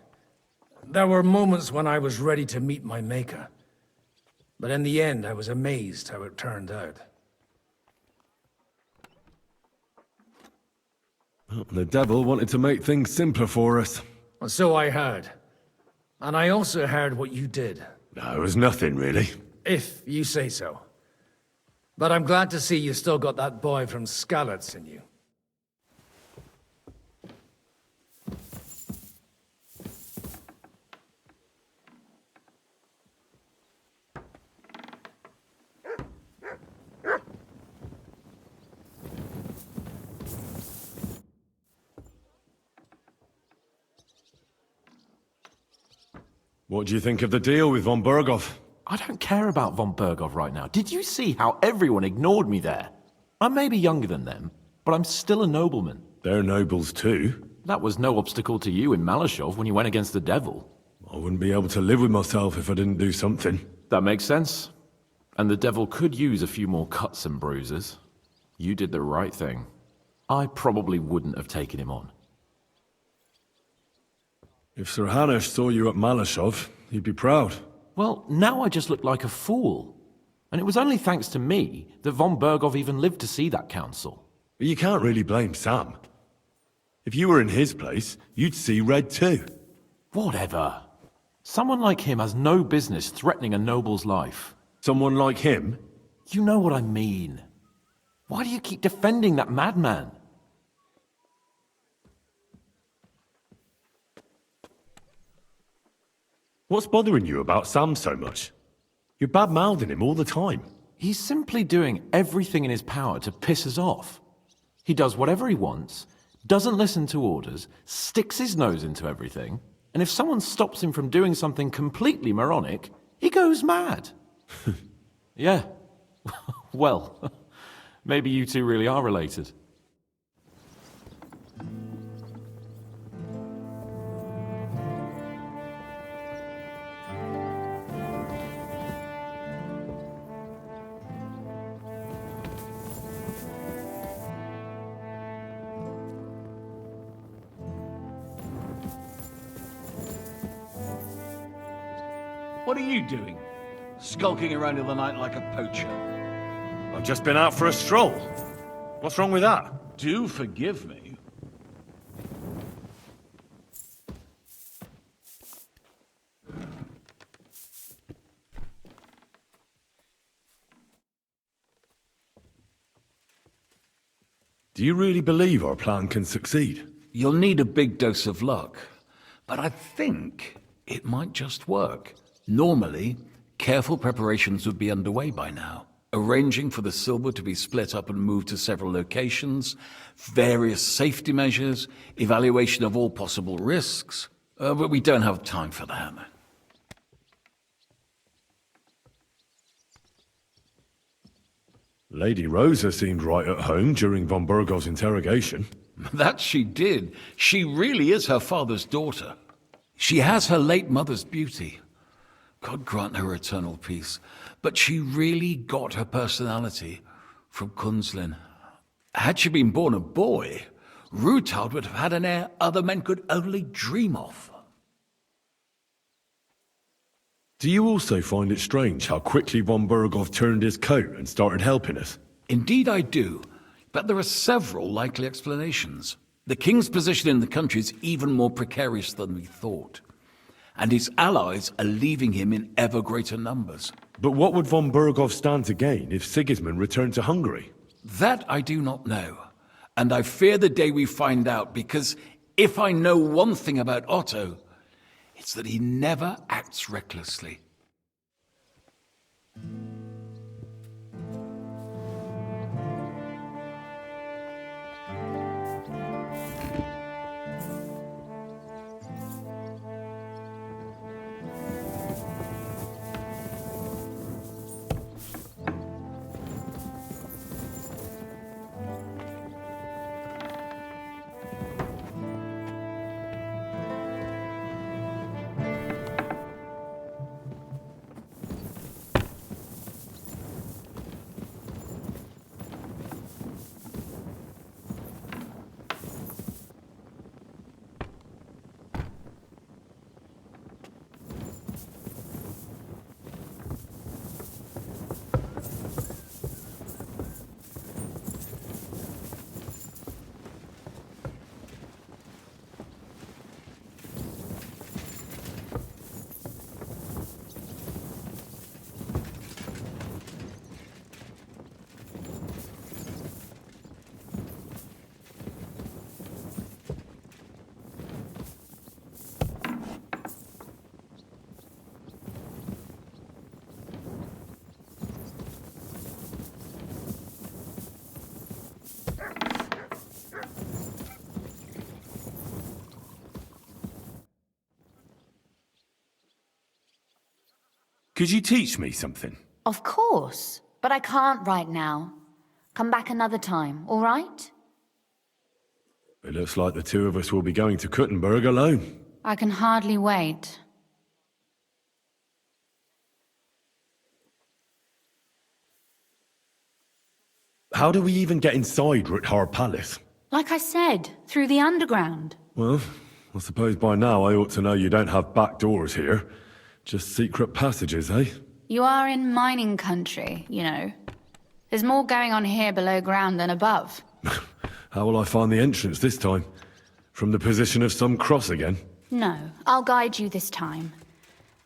There were moments when I was ready to meet my maker. But in the end, I was amazed how it turned out.
Well, the devil wanted to make things simpler for us.
And so I heard. And I also heard what you did.
No, it was nothing, really.
If you say so. But I'm glad to see you still got that boy from Skalitz in you.
What do you think of the deal with von Berghoff?
I don't care about von Berghoff right now. Did you see how everyone ignored me there? I may be younger than them, but I'm still a nobleman.
They're nobles too.
That was no obstacle to you in Malashov when you went against the devil.
I wouldn't be able to live with myself if I didn't do something.
That makes sense. And the devil could use a few more cuts and bruises. You did the right thing. I probably wouldn't have taken him on.
If Sir Hanush saw you at Malashov, he'd be proud.
Well, now I just look like a fool. And it was only thanks to me that von Berghoff even lived to see that council.
But you can't really blame Sam. If you were in his place, you'd see red too.
Whatever. Someone like him has no business threatening a noble's life.
Someone like him?
You know what I mean. Why do you keep defending that madman?
What's bothering you about Sam so much? You're bad-mouthing him all the time.
He's simply doing everything in his power to piss us off. He does whatever he wants, doesn't listen to orders, sticks his nose into everything, and if someone stops him from doing something completely moronic, he goes mad. Yeah. Well, maybe you two really are related.
What are you doing? Skulking around in the night like a poacher?
I've just been out for a stroll. What's wrong with that?
Do forgive me.
Do you really believe our plan can succeed?
You'll need a big dose of luck, but I think it might just work. Normally, careful preparations would be underway by now. Arranging for the silver to be split up and moved to several locations, various safety measures, evaluation of all possible risks. But we don't have time for that.
Lady Rosa seemed right at home during von Berghoff's interrogation.
That she did. She really is her father's daughter. She has her late mother's beauty. God grant her eternal peace. But she really got her personality from Kunzlin. Had she been born a boy, Rutald would have had an heir other men could only dream of.
Do you also find it strange how quickly von Berghoff turned his coat and started helping us?
Indeed I do, but there are several likely explanations. The king's position in the country is even more precarious than we thought, and his allies are leaving him in ever greater numbers.
But what would von Berghoff stand to gain if Sigismund returned to Hungary?
That I do not know, and I fear the day we find out, because if I know one thing about Otto, it's that he never acts recklessly.
Could you teach me something?
Of course, but I can't right now. Come back another time, all right?
It looks like the two of us will be going to Kuttenberg alone.
I can hardly wait.
How do we even get inside Ruthar Palace?
Like I said, through the underground.
Well, I suppose by now I ought to know you don't have back doors here. Just secret passages, eh?
You are in mining country, you know. There's more going on here below ground than above.
How will I find the entrance this time? From the position of some cross again?
No, I'll guide you this time.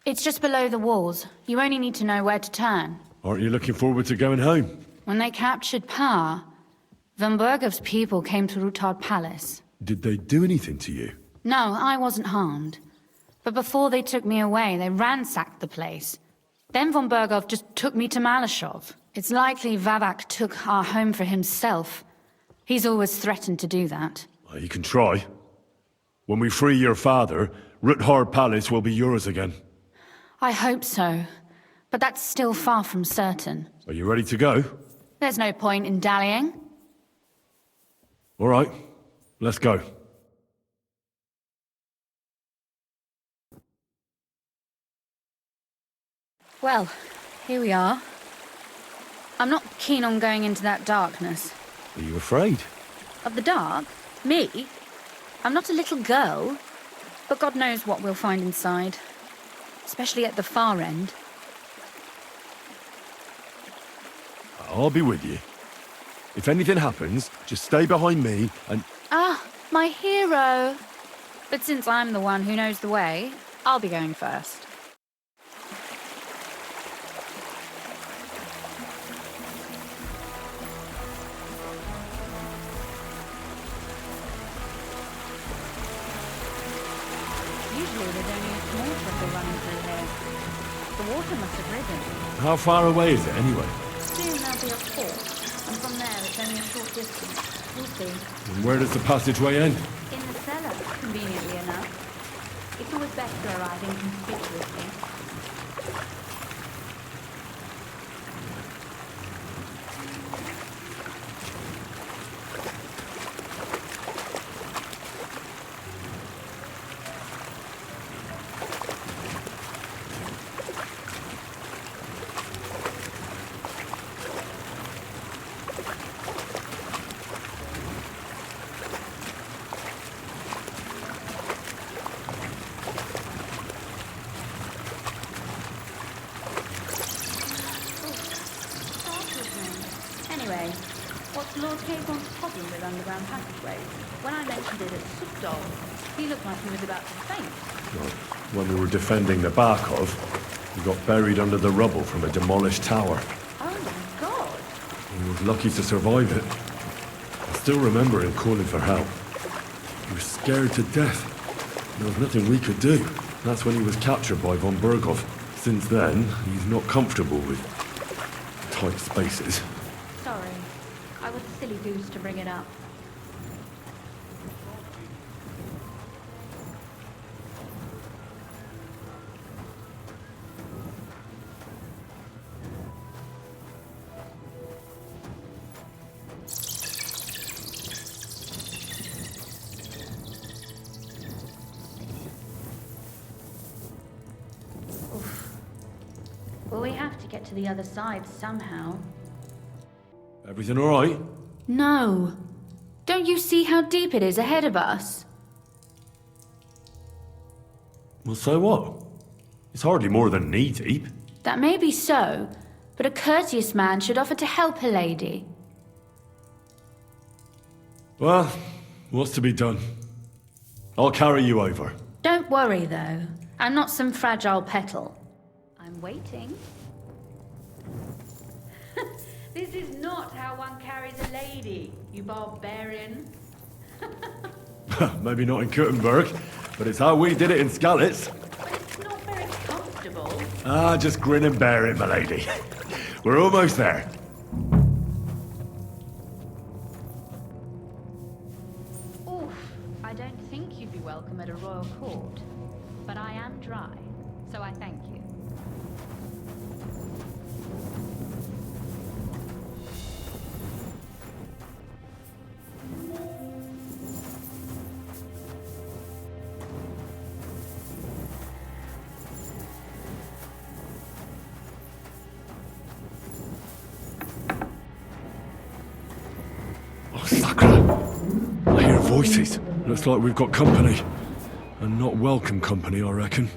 It's just below the walls. You only need to know where to turn.
Aren't you looking forward to going home?
When they captured power, Von Bergov's people came to Ruthar Palace.
Did they do anything to you?
No, I wasn't harmed. But before they took me away, they ransacked the place. Then Von Bergov just took me to Malashov. It's likely Vavak took our home for himself. He's always threatened to do that.
Well, you can try. When we free your father, Ruthar Palace will be yours again.
I hope so. But that's still far from certain.
Are you ready to go?
There's no point in dallying.
All right, let's go.
Well, here we are. I'm not keen on going into that darkness.
Are you afraid?
Of the dark? Me? I'm not a little girl. But God knows what we'll find inside. Especially at the far end.
I'll be with you. If anything happens, just stay behind me and...
Ah, my hero! But since I'm the one who knows the way, I'll be going first. Usually there's only a small trickle running through here. The water must have risen.
How far away is it anyway?
Soon there'll be a fort, and from there it's only a short distance. We'll see.
And where does the passageway end?
In the cellar, conveniently enough. It's always best to arrive inconspicuously. Anyway, what's Lord Cagon's problem with underground passageways? When I mentioned it at Supdol, he looked like he was about to faint.
Well, when we were defending the Barkov, he got buried under the rubble from a demolished tower.
Oh my god!
He was lucky to survive it. I still remember him calling for help. He was scared to death. There was nothing we could do. That's when he was captured by von Bergov. Since then, he's not comfortable with tight spaces.
Sorry. I was a silly goose to bring it up. Well, we have to get to the other side somehow.
Everything all right?
No. Don't you see how deep it is ahead of us?
Well, so what? It's hardly more than knee deep.
That may be so, but a courteous man should offer to help a lady.
Well, what's to be done? I'll carry you over.
Don't worry, though. I'm not some fragile petal. I'm waiting. This is not how one carries a lady, you barbarian.
Maybe not in Kuttenberg, but it's how we did it in Skellice.
But it's not very comfortable.
Ah, just grin and bear it, my lady. We're almost there.
Oof, I don't think you'd be welcome at a royal court. But I am dry, so I thank you.
voices. Looks like we've got company. And not welcome company, I reckon.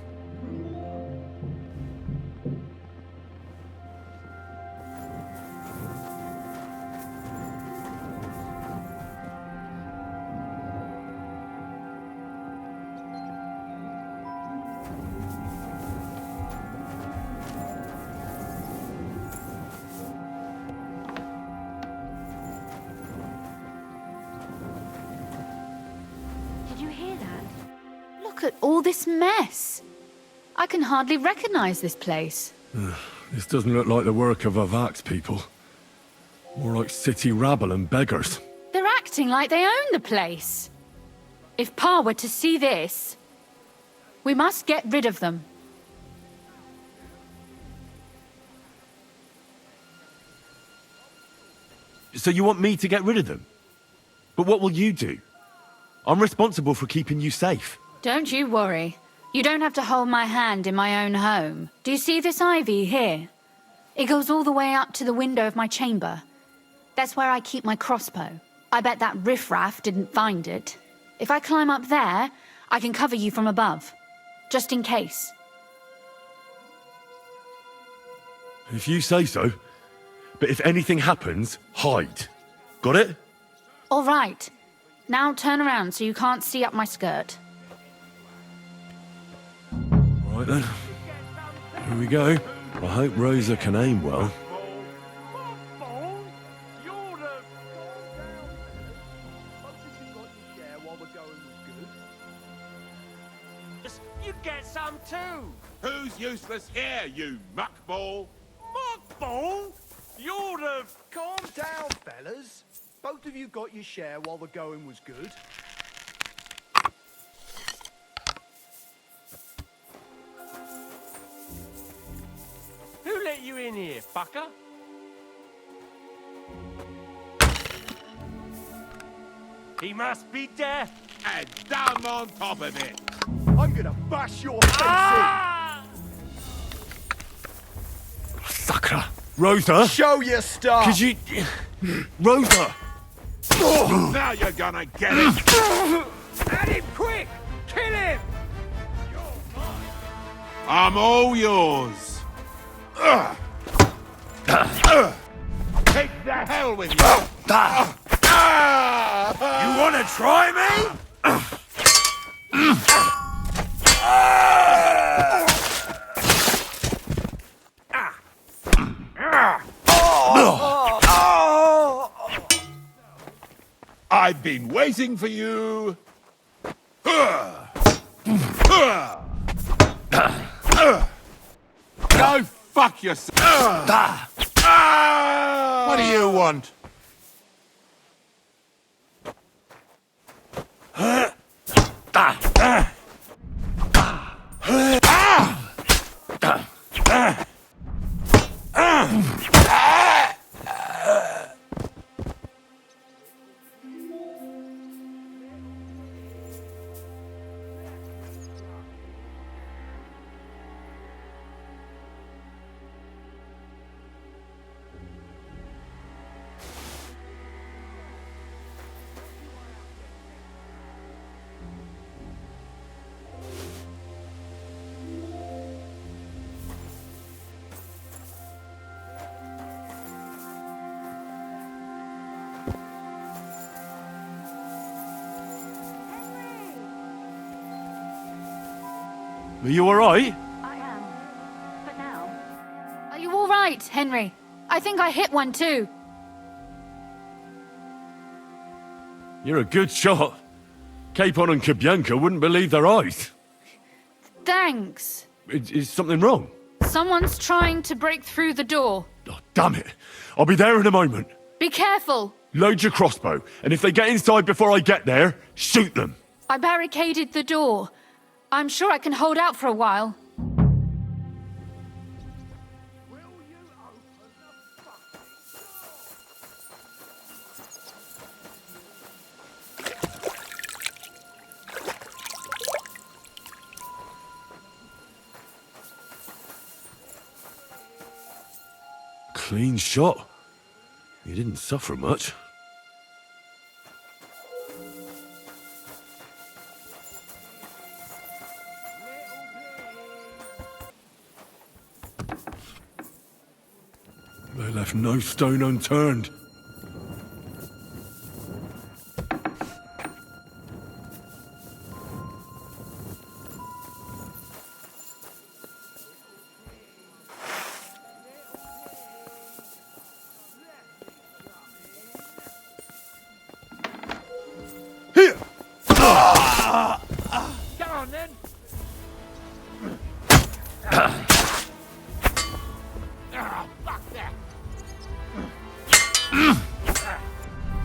Look at all this mess. I can hardly recognize this place.
This doesn't look like the work of Avak's people. More like city rabble and beggars.
They're acting like they own the place. If Pa were to see this, we must get rid of them.
So you want me to get rid of them? But what will you do? I'm responsible for keeping you safe.
Don't you worry. You don't have to hold my hand in my own home. Do you see this ivy here? It goes all the way up to the window of my chamber. That's where I keep my crossbow. I bet that riffraff didn't find it. If I climb up there, I can cover you from above. Just in case.
If you say so. But if anything happens, hide. Got it?
All right. Now turn around so you can't see up my skirt.
Right then. Here we go. I hope Rosa can aim well.
You get some too.
Who's useless here, you muckball?
Muckball? You ought to...
Calm down, fellas. Both of you got your share while the going was good.
Who let you in here, fucker? He must be deaf.
And dumb on top of it.
I'm gonna bash your face
in. Sucker. Rosa?
Show your stuff.
Could you... Rosa!
Now you're gonna get it.
At him quick! Kill him!
I'm all yours. Take the hell with you.
You wanna try me?
I've been waiting for you. Go fuck yourself. What do you want?
Are you alright?
I am. For now. Are you all right, Henry? I think I hit one too.
You're a good shot. Capon and Kabianka wouldn't believe their eyes.
Thanks.
Is something wrong?
Someone's trying to break through the door.
Oh, damn it. I'll be there in a moment.
Be careful.
Load your crossbow, and if they get inside before I get there, shoot them.
I barricaded the door. I'm sure I can hold out for a while.
Clean shot. You didn't suffer much. left no stone unturned.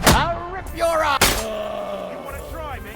I'll rip your eye.
You want to try me?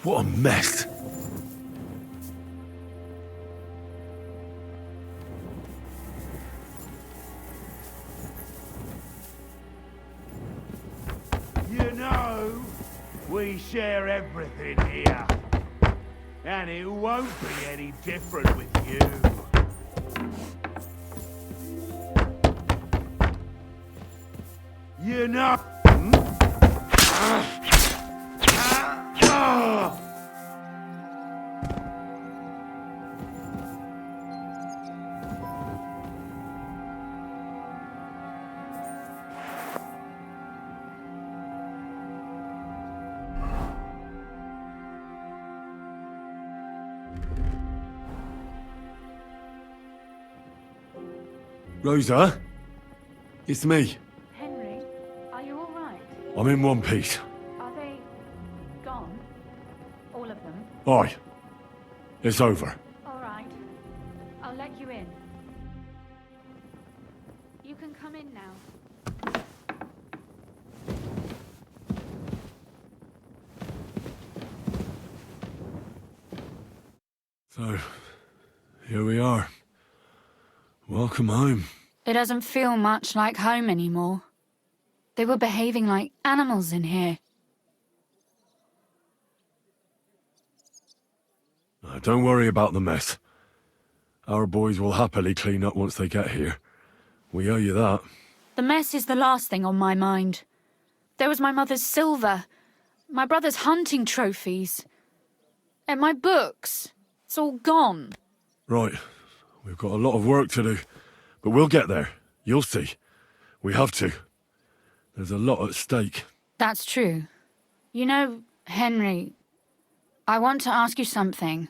What a mess.
You know, we share everything here. And it won't be any different with you. You know...
Rosa? It's me.
Henry, are you all right?
I'm in one piece.
Are they gone? All of them?
Aye. It's over.
All right. I'll let you in. You can come in now.
So, here we are. Welcome home.
It doesn't feel much like home anymore. They were behaving like animals in here.
Don't worry about the mess. Our boys will happily clean up once they get here. We owe you that.
The mess is the last thing on my mind. There was my mother's silver, my brother's hunting trophies, and my books. It's all gone.
Right. We've got a lot of work to do, but we'll get there. You'll see. We have to. There's a lot at stake.
That's true. You know, Henry, I want to ask you something.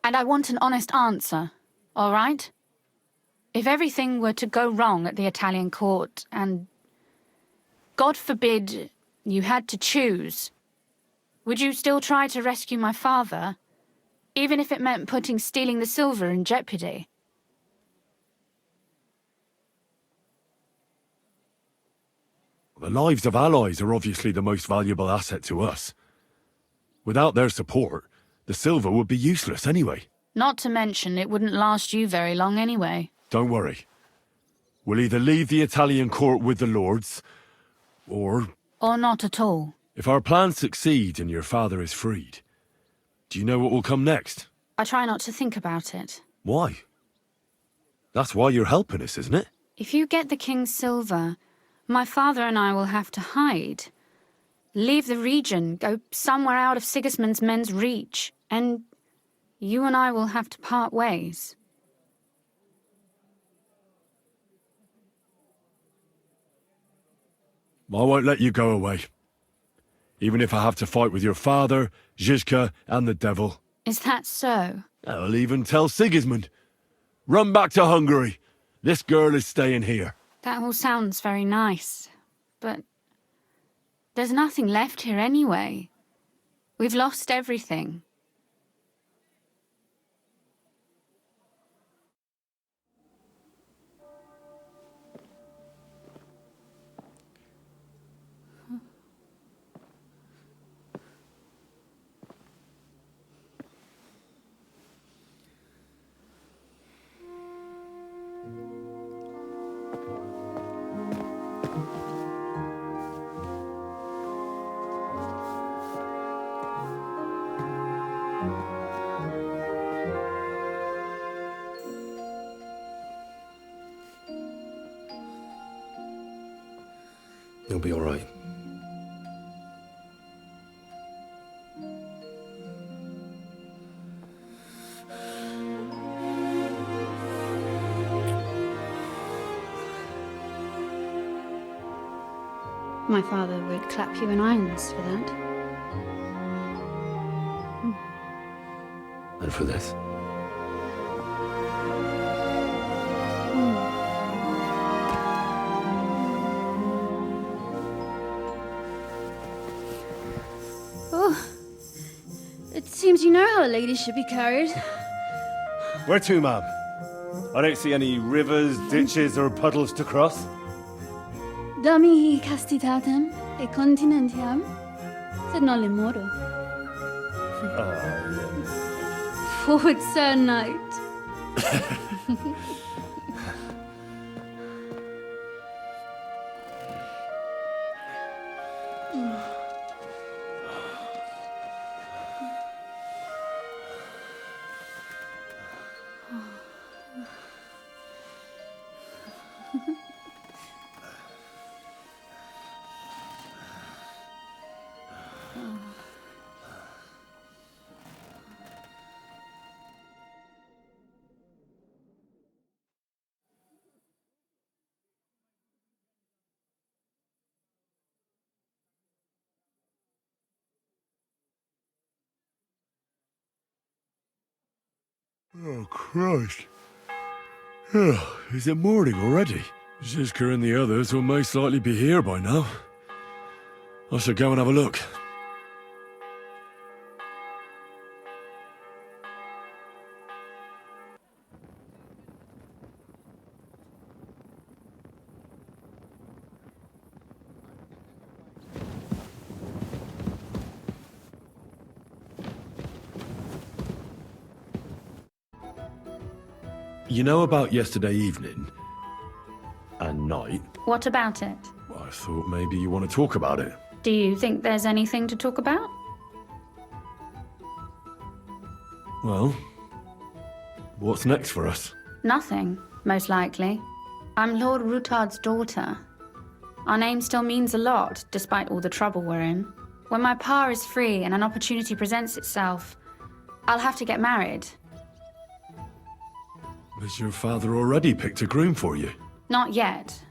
And I want an honest answer, all right? If everything were to go wrong at the Italian court and, God forbid, you had to choose, would you still try to rescue my father? Even if it meant putting stealing the silver in jeopardy.
The lives of allies are obviously the most valuable asset to us. Without their support, the silver would be useless anyway.
Not to mention, it wouldn't last you very long anyway.
Don't worry. We'll either leave the Italian court with the lords, or...
Or not at all.
If our plan succeeds and your father is freed, do you know what will come next?
I try not to think about it.
Why? That's why you're helping us, isn't it?
If you get the king's silver, my father and I will have to hide. Leave the region, go somewhere out of Sigismund's men's reach, and you and I will have to part ways.
I won't let you go away. Even if I have to fight with your father, Zizka, and the devil.
Is that so?
I'll even tell Sигизмунд. Run back to Hungary. This girl is staying here.
That all sounds very nice, but there's nothing left here anyway. We've lost everything.
you'll be all right.
My father would clap you in irons for that.
And for this.
Oh, it seems you know how a lady should be carried.
Where to, ma'am? I don't see any rivers, ditches, or puddles to cross.
Dami castitatem e continentiam, sed non lemoro. Forward, Sir Knight.
Oh, Christ. Oh, is it morning already? Zizka and the others will most likely be here by now. I should go and have a look. You know about yesterday evening and night?
What about it?
I thought maybe you want to talk about it.
Do you think there's anything to talk about?
Well, what's next for us?
Nothing, most likely. I'm Lord Rutard's daughter. Our name still means a lot, despite all the trouble we're in. When my pa is free and an opportunity presents itself, I'll have to get married.
Has your father already picked a groom for you?
Not yet,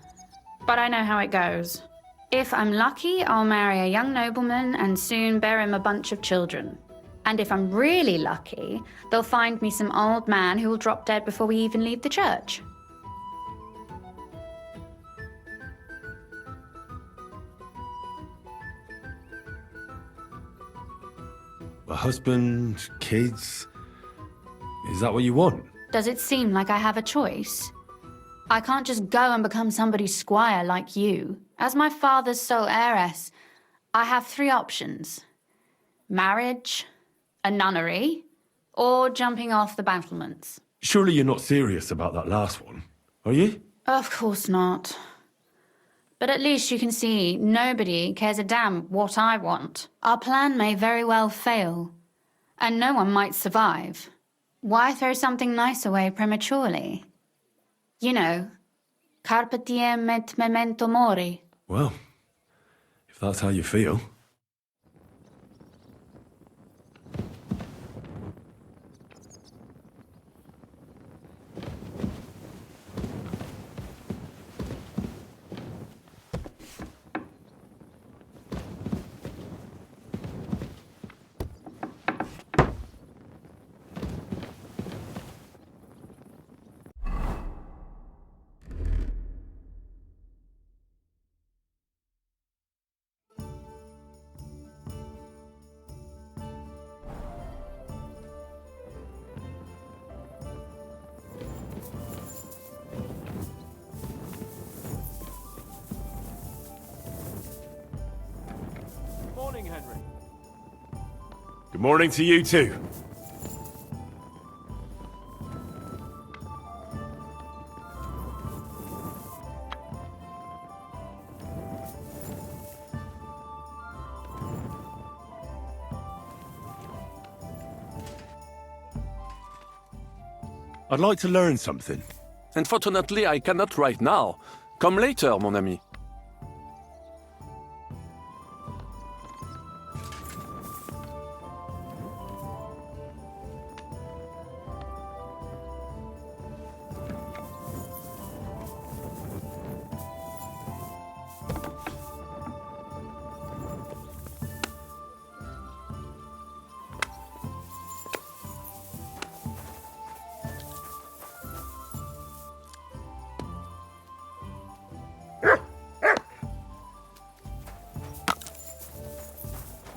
but I know how it goes. If I'm lucky, I'll marry a young nobleman and soon bear him a bunch of children. And if I'm really lucky, they'll find me some old man who will drop dead before we even leave the church.
A husband, kids? Is that what you want?
Does it seem like I have a choice? I can't just go and become somebody's squire like you. As my father's sole heiress, I have three options. Marriage, a nunnery, or jumping off the battlements.
Surely you're not serious about that last one, are you?
Of course not. But at least you can see nobody cares a damn what I want. Our plan may very well fail, and no one might survive. Why throw something nice away prematurely? You know, carpe diem et memento mori.
Well, if that's how you feel.
Morning, Henry.
Good morning to you too. I'd like to learn something.
Unfortunately, I cannot right now. Come later, mon ami.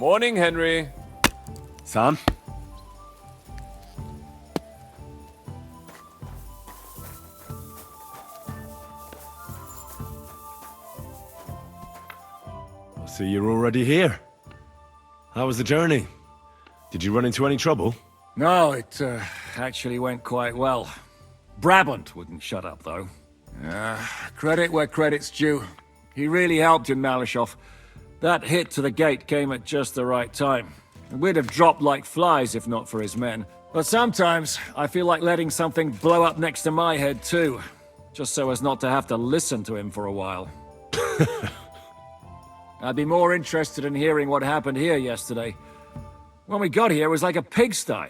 Morning, Henry.
Sam? I see you're already here. How was the journey? Did you run into any trouble?
No, it actually went quite well. Brabant wouldn't shut up, though. Credit where credit's due. He really helped in Malishov. That hit to the gate came at just the right time. We'd have dropped like flies if not for his men. But sometimes, I feel like letting something blow up next to my head too. Just so as not to have to listen to him for a while. I'd be more interested in hearing what happened here yesterday. When we got here, it was like a pigsty.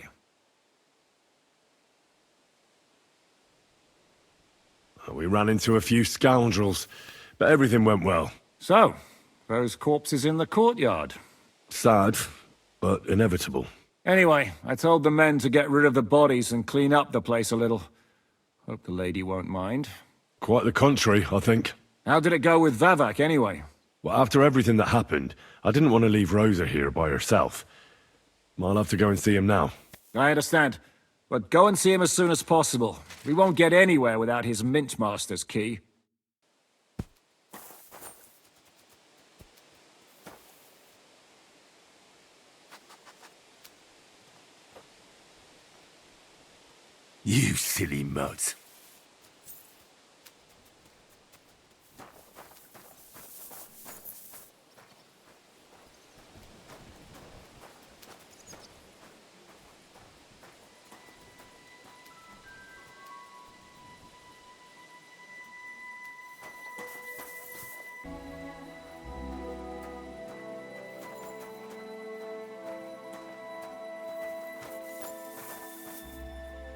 We ran into a few scoundrels, but everything went well.
So, those corpses in the courtyard.
Sad, but inevitable.
Anyway, I told the men to get rid of the bodies and clean up the place a little. Hope the lady won't mind.
Quite the contrary, I think.
How did it go with Vavak, anyway?
Well, after everything that happened, I didn't want to leave Rosa here by herself. I'll have to go and see him now.
I understand. But go and see him as soon as possible. We won't get anywhere without his Mintmaster's key.
You silly mutt.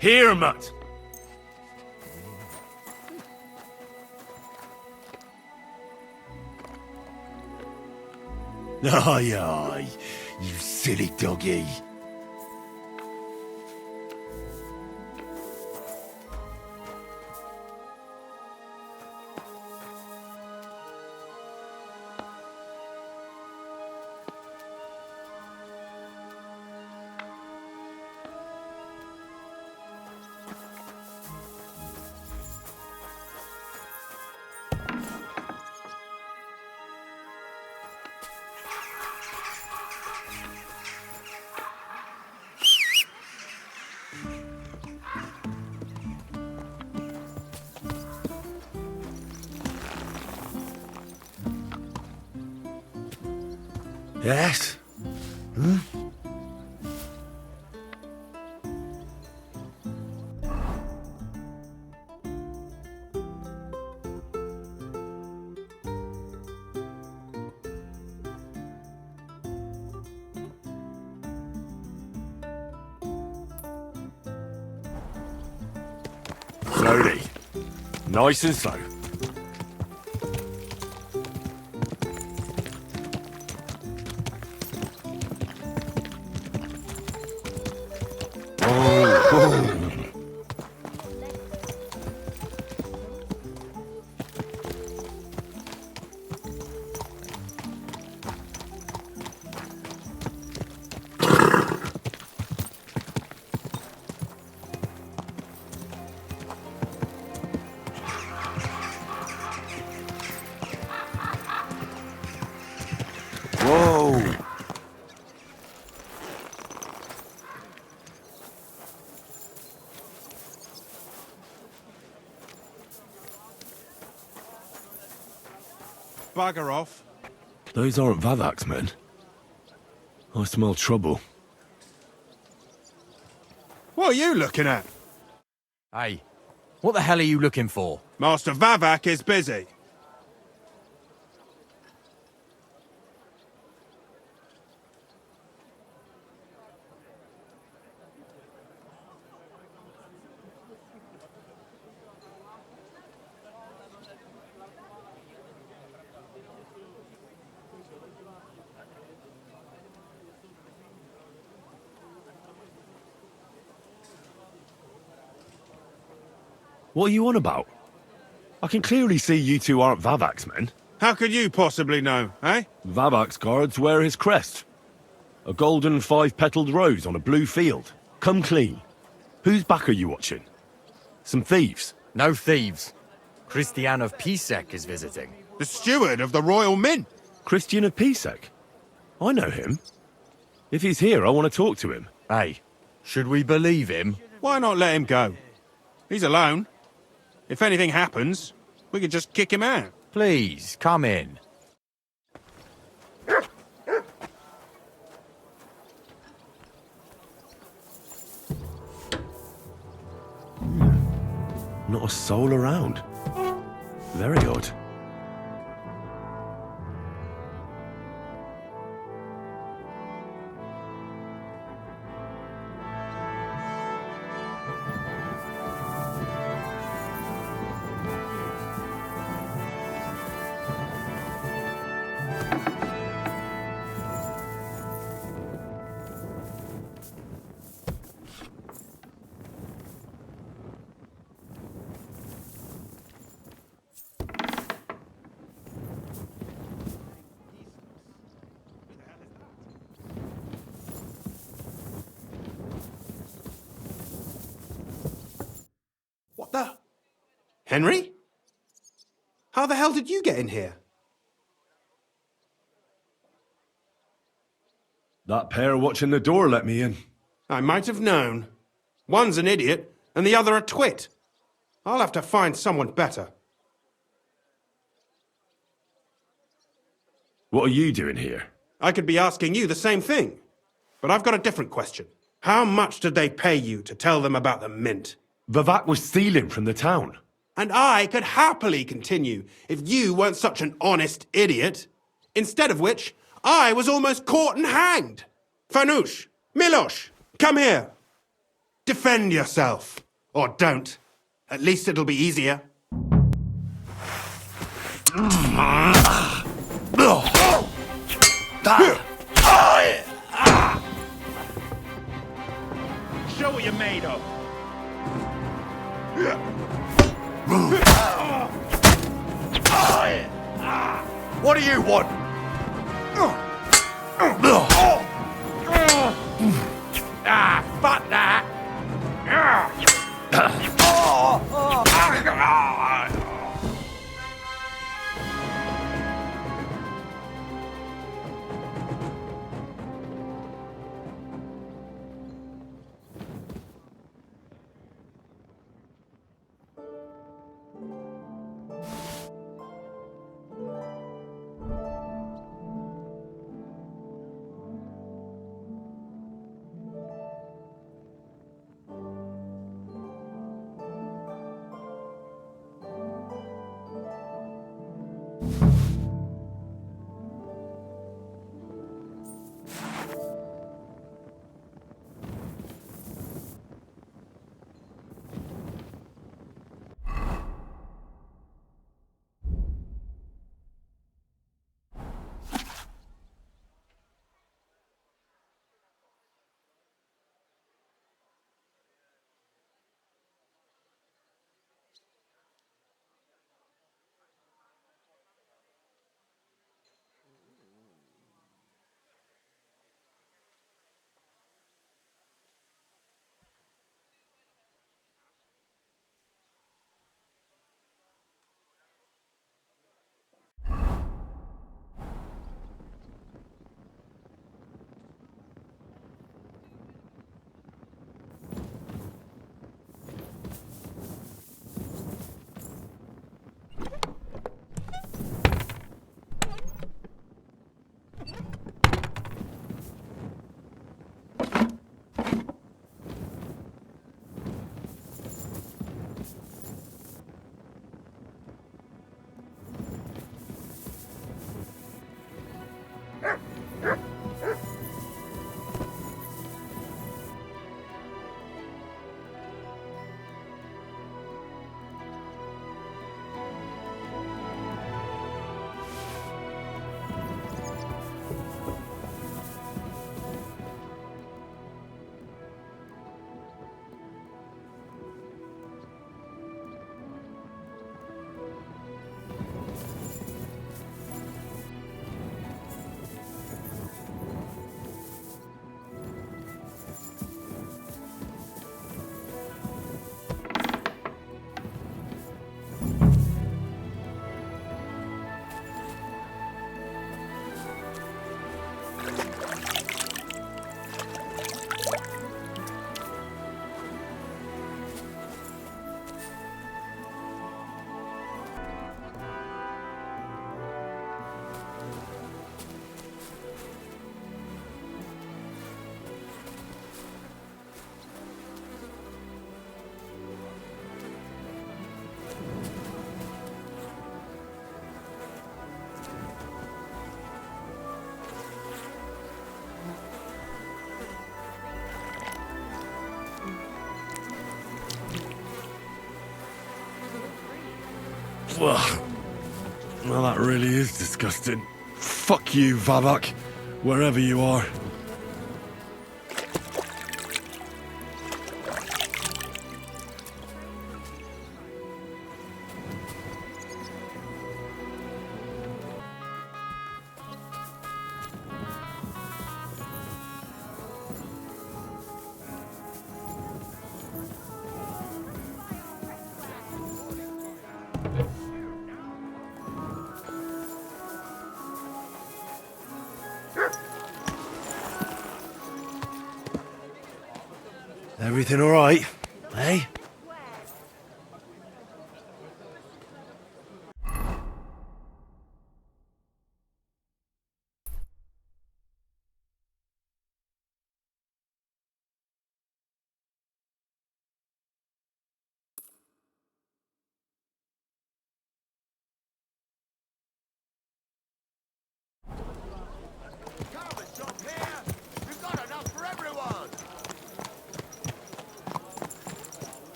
Here, mutt! Aye, aye, you silly doggy. Yes? Hmm? Slowly. Nice and slow. Whoa!
Bugger off.
Those aren't Vavak's men. I smell trouble.
What are you looking at?
Hey, what the hell are you looking for?
Master Vavak is busy.
What are you on about? I can clearly see you two aren't Vavak's men.
How could you possibly know, eh?
Vavak's guards wear his crest. A golden five-petaled rose on a blue field. Come clean. Whose back are you watching? Some thieves?
No thieves. Christian of Pisek is visiting.
The steward of the Royal Mint.
Christian of Pisek? I know him. If he's here, I want to talk to him.
Hey, should we believe him?
Why not let him go? He's alone. If anything happens, we could just kick him out.
Please, come in.
Not a soul around. Very odd.
What the? Henry? How the hell did you get in here?
That pair watching the door let me in.
I might have known. One's an idiot, and the other a twit. I'll have to find someone better.
What are you doing here?
I could be asking you the same thing. But I've got a different question. How much did they pay you to tell them about the mint?
Vivek was stealing from the town.
And I could happily continue if you weren't such an honest idiot. Instead of which, I was almost caught and hanged. Fanush, Milosh, come here. Defend yourself. Or don't. At least it'll be easier. Show what you're made of.
What do you want?
Fuck that!
Well, that really is disgusting. Fuck you, Vavak, wherever you are.
Everything all right, eh?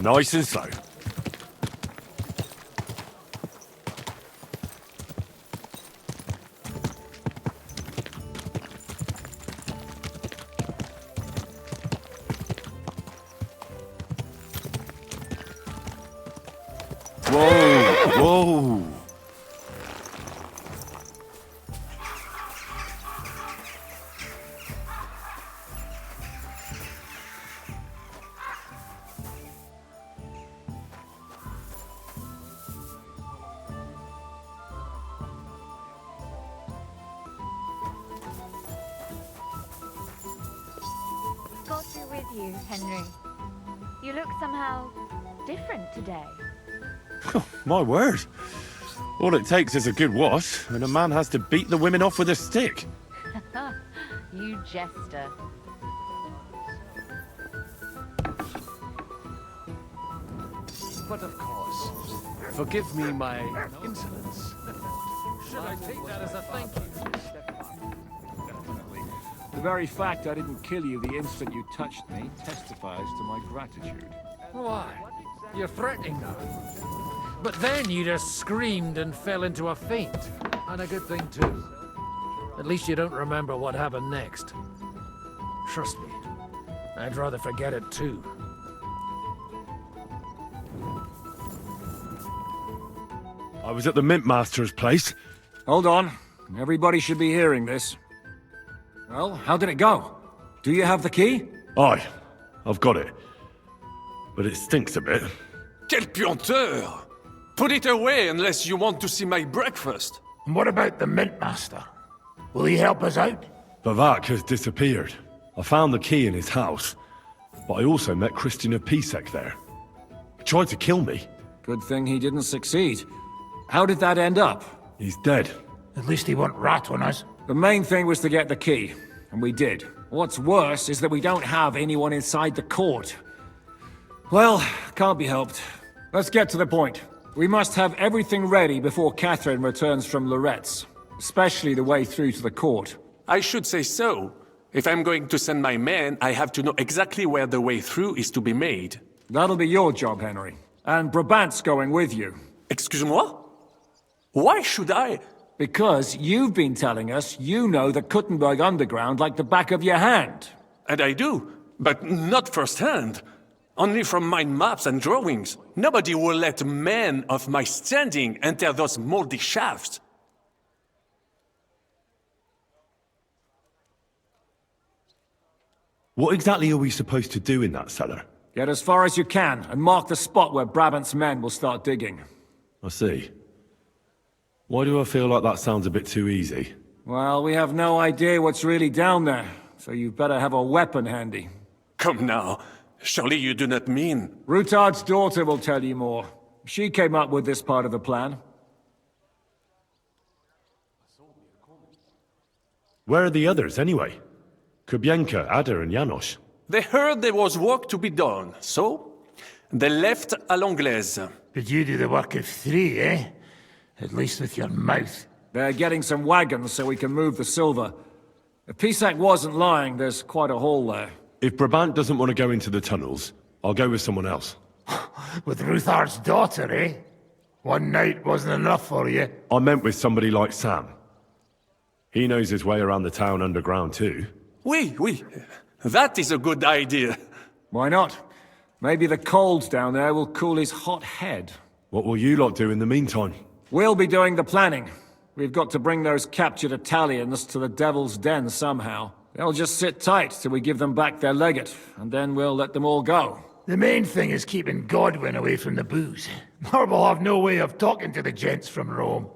Nice and slow. Whoa, whoa.
Got through with you, Henry. You look somehow different today.
My word. All it takes is a good wash, and a man has to beat the women off with a stick.
You jester.
But of course, forgive me my insolence.
Should I take that as a thank you? The very fact I didn't kill you the instant you touched me testifies to my gratitude.
Why? You're threatening now. But then you just screamed and fell into a faint. And a good thing, too. At least you don't remember what happened next. Trust me, I'd rather forget it, too.
I was at the Mint Master's place.
Hold on. Everybody should be hearing this. Well, how did it go? Do you have the key?
Aye, I've got it. But it stinks a bit.
Quelle puanteur! Put it away unless you want to see my breakfast.
And what about the Mint Master? Will he help us out?
Vavak has disappeared. I found the key in his house. But I also met Christina Pisek there. He tried to kill me.
Good thing he didn't succeed. How did that end up?
He's dead.
At least he won't rat on us.
The main thing was to get the key, and we did. What's worse is that we don't have anyone inside the court. Well, can't be helped. Let's get to the point. We must have everything ready before Catherine returns from Loretz, especially the way through to the court.
I should say so. If I'm going to send my men, I have to know exactly where the way through is to be made.
That'll be your job, Henry. And Brabant's going with you.
Excuse-moi? Why should I?
Because you've been telling us you know the Kuttenberg underground like the back of your hand.
And I do, but not firsthand. Only from mind maps and drawings. Nobody will let men of my standing enter those moldy shafts.
What exactly are we supposed to do in that cellar?
Get as far as you can, and mark the spot where Brabant's men will start digging.
I see. Why do I feel like that sounds a bit too easy?
Well, we have no idea what's really down there, so you've better have a weapon handy.
Come now. Surely you do not mean...
Rutard's daughter will tell you more. She came up with this part of the plan.
Where are the others, anyway? Kubienka, Ada, and Janos.
They heard there was work to be done, so they left à l'anglaise.
Did you do the work of 3, eh? At least with your mouth.
They're getting some wagons so we can move the silver. If Pisak wasn't lying, there's quite a hole there.
If Brabant doesn't want to go into the tunnels, I'll go with someone else.
With Ruthar's daughter, eh? One night wasn't enough for you.
I meant with somebody like Sam. He knows his way around the town underground too.
Oui. That is a good idea.
Why not? Maybe the cold down there will cool his hot head.
What will you lot do in the meantime?
We'll be doing the planning. We've got to bring those captured Italians to the Devil's Den somehow. They'll just sit tight till we give them back their legate, and then we'll let them all go.
The main thing is keeping Godwin away from the booze. Or we'll have no way of talking to the gents from Rome.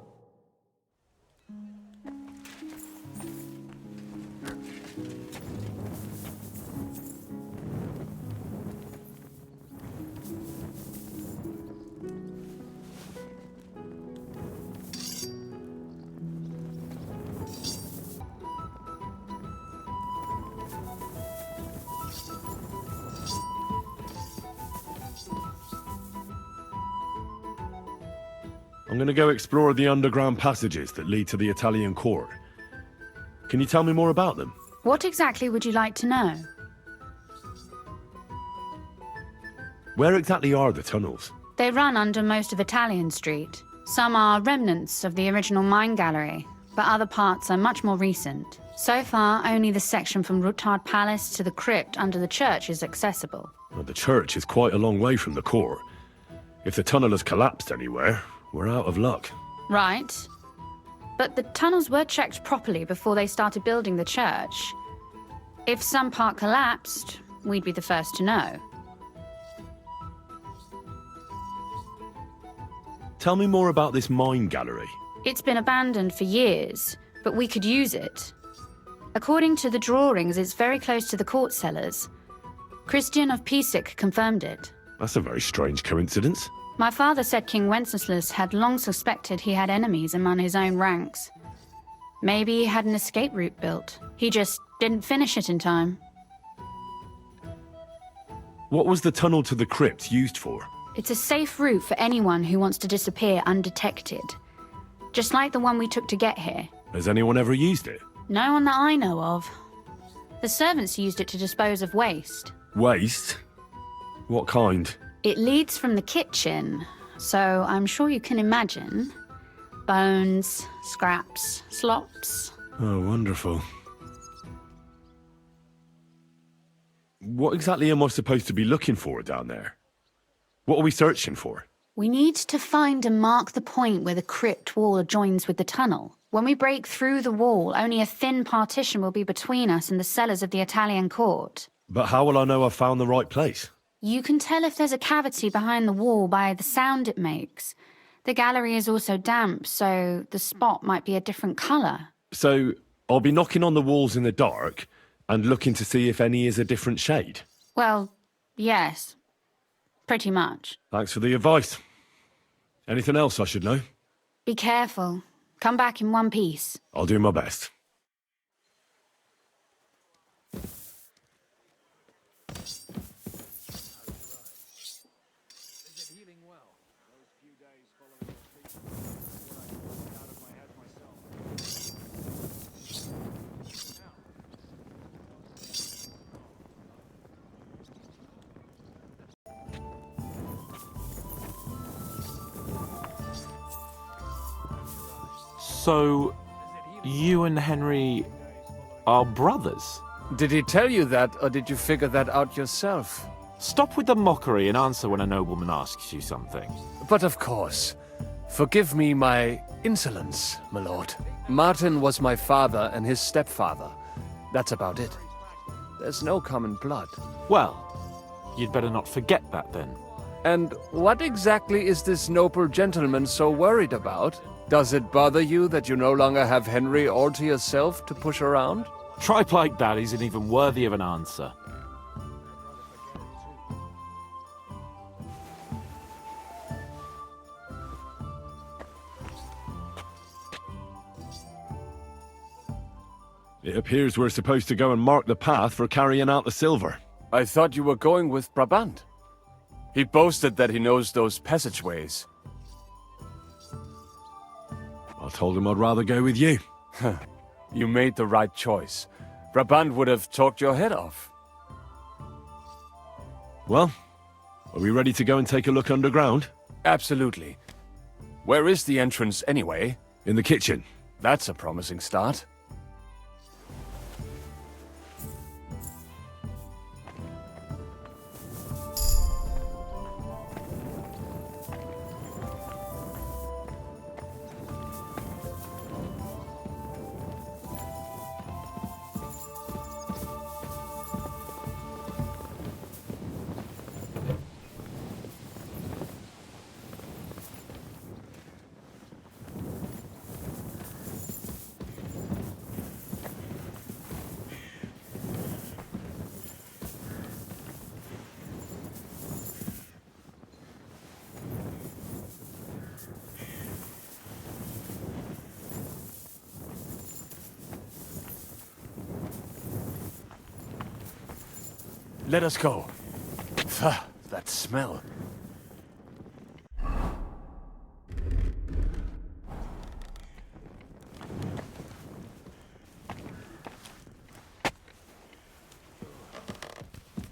I'm gonna go explore the underground passages that lead to the Italian court. Can you tell me more about them?
What exactly would you like to know?
Where exactly are the tunnels?
They run under most of Italian Street. Some are remnants of the original mine gallery, but other parts are much more recent. So far, only the section from Ruttard Palace to the crypt under the church is accessible.
Well, the church is quite a long way from the court. If the tunnel has collapsed anywhere, we're out of luck.
Right. But the tunnels were checked properly before they started building the church. If some part collapsed, we'd be the first to know.
Tell me more about this mine gallery.
It's been abandoned for years, but we could use it. According to the drawings, it's very close to the court cellars. Christian of Pisak confirmed it.
That's a very strange coincidence.
My father said King Wenceslas had long suspected he had enemies among his own ranks. Maybe he had an escape route built. He just didn't finish it in time.
What was the tunnel to the crypt used for?
It's a safe route for anyone who wants to disappear undetected. Just like the one we took to get here.
Has anyone ever used it?
No one that I know of. The servants used it to dispose of waste.
Waste? What kind?
It leads from the kitchen, so I'm sure you can imagine. Bones, scraps, slops.
Oh, wonderful. What exactly am I supposed to be looking for down there? What are we searching for?
We need to find and mark the point where the crypt wall joins with the tunnel. When we break through the wall, only a thin partition will be between us and the cellars of the Italian court.
But how will I know I've found the right place?
You can tell if there's a cavity behind the wall by the sound it makes. The gallery is also damp, so the spot might be a different colour.
So, I'll be knocking on the walls in the dark and looking to see if any is a different shade?
Well, yes. Pretty much.
Thanks for the advice. Anything else I should know?
Be careful. Come back in one piece.
I'll do my best.
So, you and Henry are brothers?
Did he tell you that, or did you figure that out yourself?
Stop with the mockery and answer when a nobleman asks you something.
But of course. Forgive me my insolence, my lord. Martin was my father and his stepfather. That's about it. There's no common blood.
Well, you'd better not forget that then.
And what exactly is this noble gentleman so worried about? Does it bother you that you no longer have Henry all to yourself to push around?
Tripe like that isn't even worthy of an answer.
It appears we're supposed to go and mark the path for carrying out the silver.
I thought you were going with Brabant. He boasted that he knows those passageways.
I told him I'd rather go with you.
You made the right choice. Brabant would have talked your head off.
Well, are we ready to go and take a look underground?
Absolutely. Where is the entrance anyway?
In the kitchen.
That's a promising start. Let us go. Pah, that smell.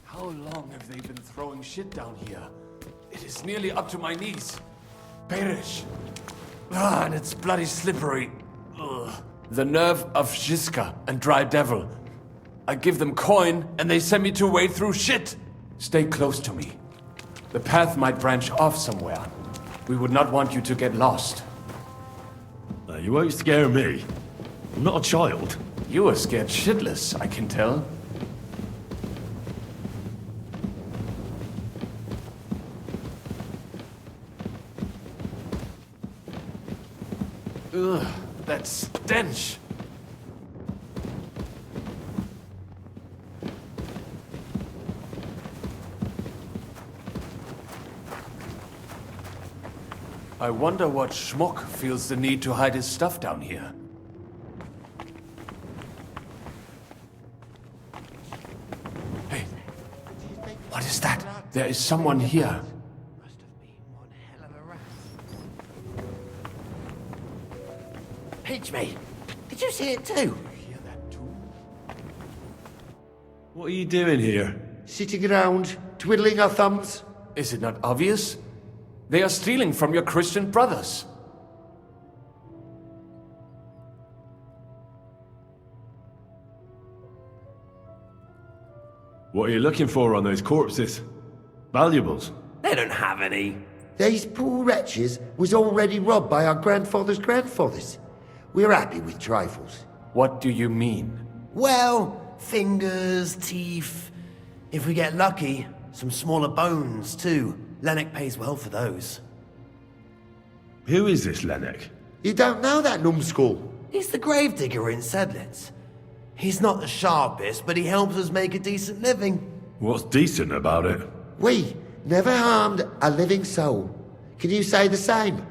How long have they been throwing shit down here? It is nearly up to my knees. Perish. And it's bloody slippery. Ugh. The nerve of Žižka and Dry Devil. I give them coin, and they send me to wade through shit. Stay close to me. The path might branch off somewhere. We would not want you to get lost.
You won't scare me. I'm not a child.
You are scared shitless, I can tell. Ugh, that stench. I wonder what schmuck feels the need to hide his stuff down here. Hey, what is that? There is someone here.
Pinch me. Did you see it too?
What are you doing here?
Sitting around, twiddling our thumbs.
Is it not obvious? They are stealing from your Christian brothers.
What are you looking for on those corpses? Valuables?
They don't have any. These poor wretches was already robbed by our grandfather's grandfathers. We're happy with trifles.
What do you mean?
Well, fingers, teeth. If we get lucky, some smaller bones too. Lennox pays well for those.
Who is this Lennox?
You don't know that numbskull? He's the gravedigger in Sedlitz. He's not the sharpest, but he helps us make a decent living.
What's decent about it?
We never harmed a living soul. Can you say the same?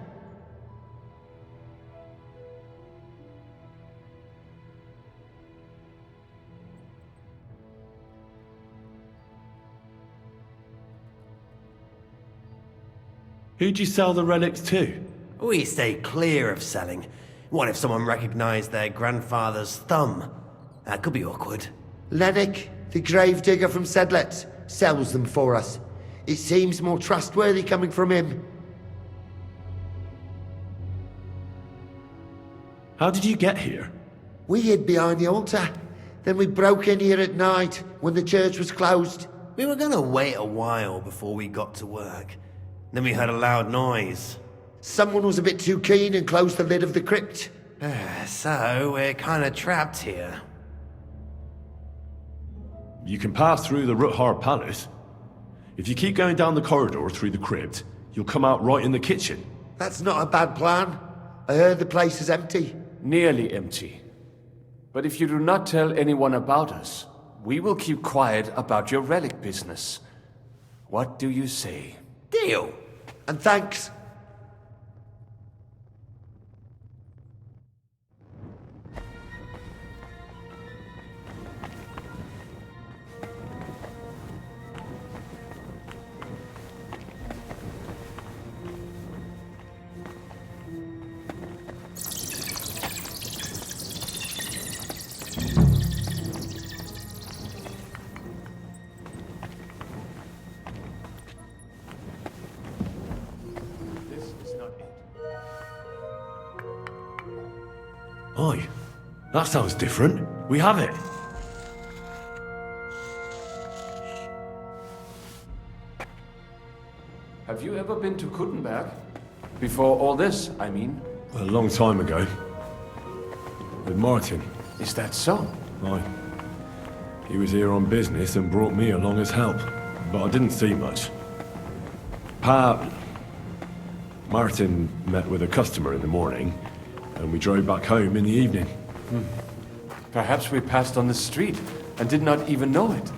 Who'd you sell the relics to?
We stay clear of selling. What if someone recognized their grandfather's thumb? That could be awkward. Lennox, the gravedigger from Sedlitz, sells them for us. It seems more trustworthy coming from him.
How did you get here?
We hid behind the altar. Then we broke in here at night when the church was closed. We were gonna wait a while before we got to work. Then we heard a loud noise. Someone was a bit too keen and closed the lid of the crypt. So we're kinda trapped here.
You can pass through the Ruthar Palace. If you keep going down the corridor through the crypt, you'll come out right in the kitchen.
That's not a bad plan. I heard the place is empty.
Nearly empty. But if you do not tell anyone about us, we will keep quiet about your relic business. What do you say?
Deal. And thanks.
Aye. That sounds different. We have it.
Have you ever been to Kuttenberg? Before all this, I mean.
A long time ago. With Martin.
Is that so?
Aye. He was here on business and brought me along as help. But I didn't see much. Martin met with a customer in the morning, and we drove back home in the evening.
Perhaps we passed on the street and did not even know it.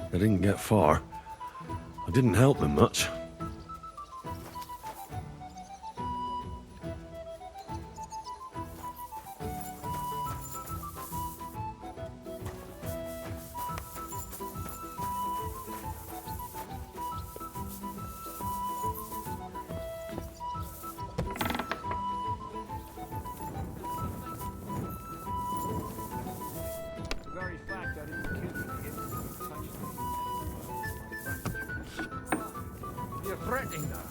I didn't get far. I didn't help them much.
You're threatening her.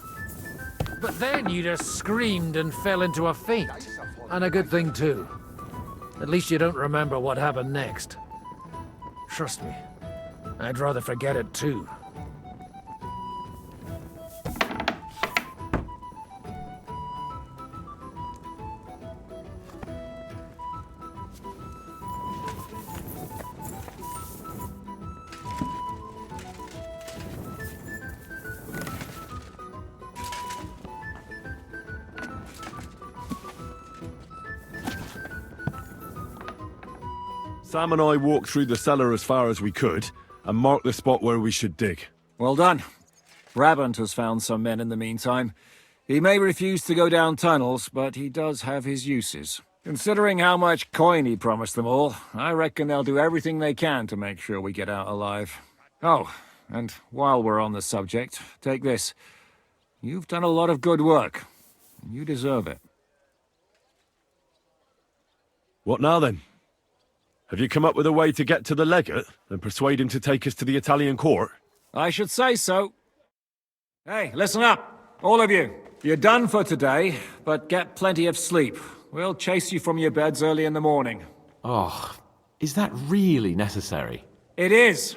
But then you just screamed and fell into a faint. And a good thing, too. At least you don't remember what happened next. Trust me, I'd rather forget it, too.
Sam and I walked through the cellar as far as we could, and marked the spot where we should dig.
Well done. Brabant has found some men in the meantime. He may refuse to go down tunnels, but he does have his uses. Considering how much coin he promised them all, I reckon they'll do everything they can to make sure we get out alive. Oh, and while we're on the subject, take this. You've done a lot of good work. You deserve it.
What now, then? Have you come up with a way to get to the legate and persuade him to take us to the Italian court?
I should say so. Hey, listen up, all of you. You're done for today, but get plenty of sleep. We'll chase you from your beds early in the morning.
Oh, is that really necessary?
It is.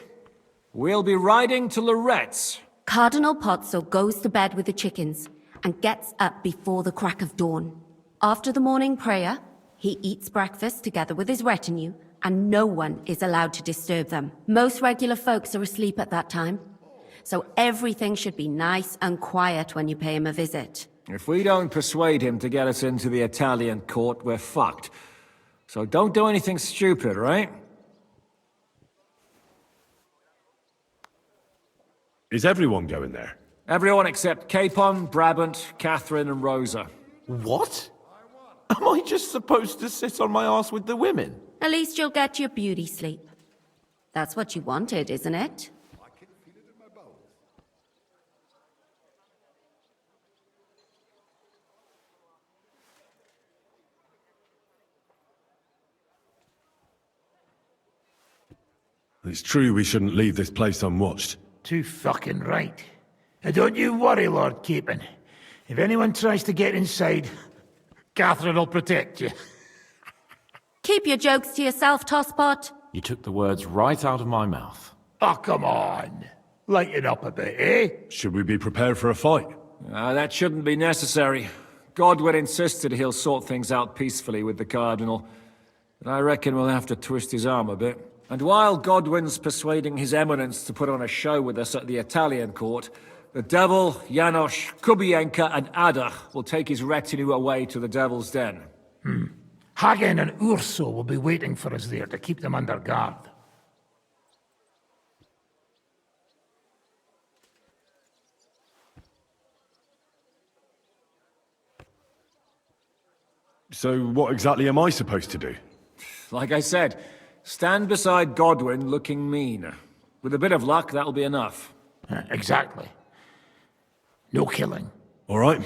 We'll be riding to Loretz.
Cardinal Pozzo goes to bed with the chickens and gets up before the crack of dawn. After the morning prayer, he eats breakfast together with his retinue, and no one is allowed to disturb them. Most regular folks are asleep at that time, so everything should be nice and quiet when you pay him a visit.
If we don't persuade him to get us into the Italian court, we're fucked. So don't do anything stupid, right?
Is everyone going there?
Everyone except Capon, Brabant, Catherine, and Rosa.
What? Am I just supposed to sit on my ass with the women?
At least you'll get your beauty sleep. That's what you wanted, isn't it?
It's true we shouldn't leave this place unwatched.
Too fucking right. And don't you worry, Lord Capon. If anyone tries to get inside, Catherine will protect you.
Keep your jokes to yourself, Tosspot.
You took the words right out of my mouth.
Oh, come on. Lighten up a bit, eh?
Should we be prepared for a fight?
That shouldn't be necessary. Godwin insisted he'll sort things out peacefully with the Cardinal. But I reckon we'll have to twist his arm a bit. And while Godwin's persuading His Eminence to put on a show with us at the Italian court, the Devil, Janosch, Kubienka, and Ada will take his retinue away to the Devil's Den.
Hagen and Urso will be waiting for us there to keep them under guard.
So what exactly am I supposed to do?
Like I said, stand beside Godwin looking mean. With a bit of luck, that'll be enough.
Exactly. No killing.
All right.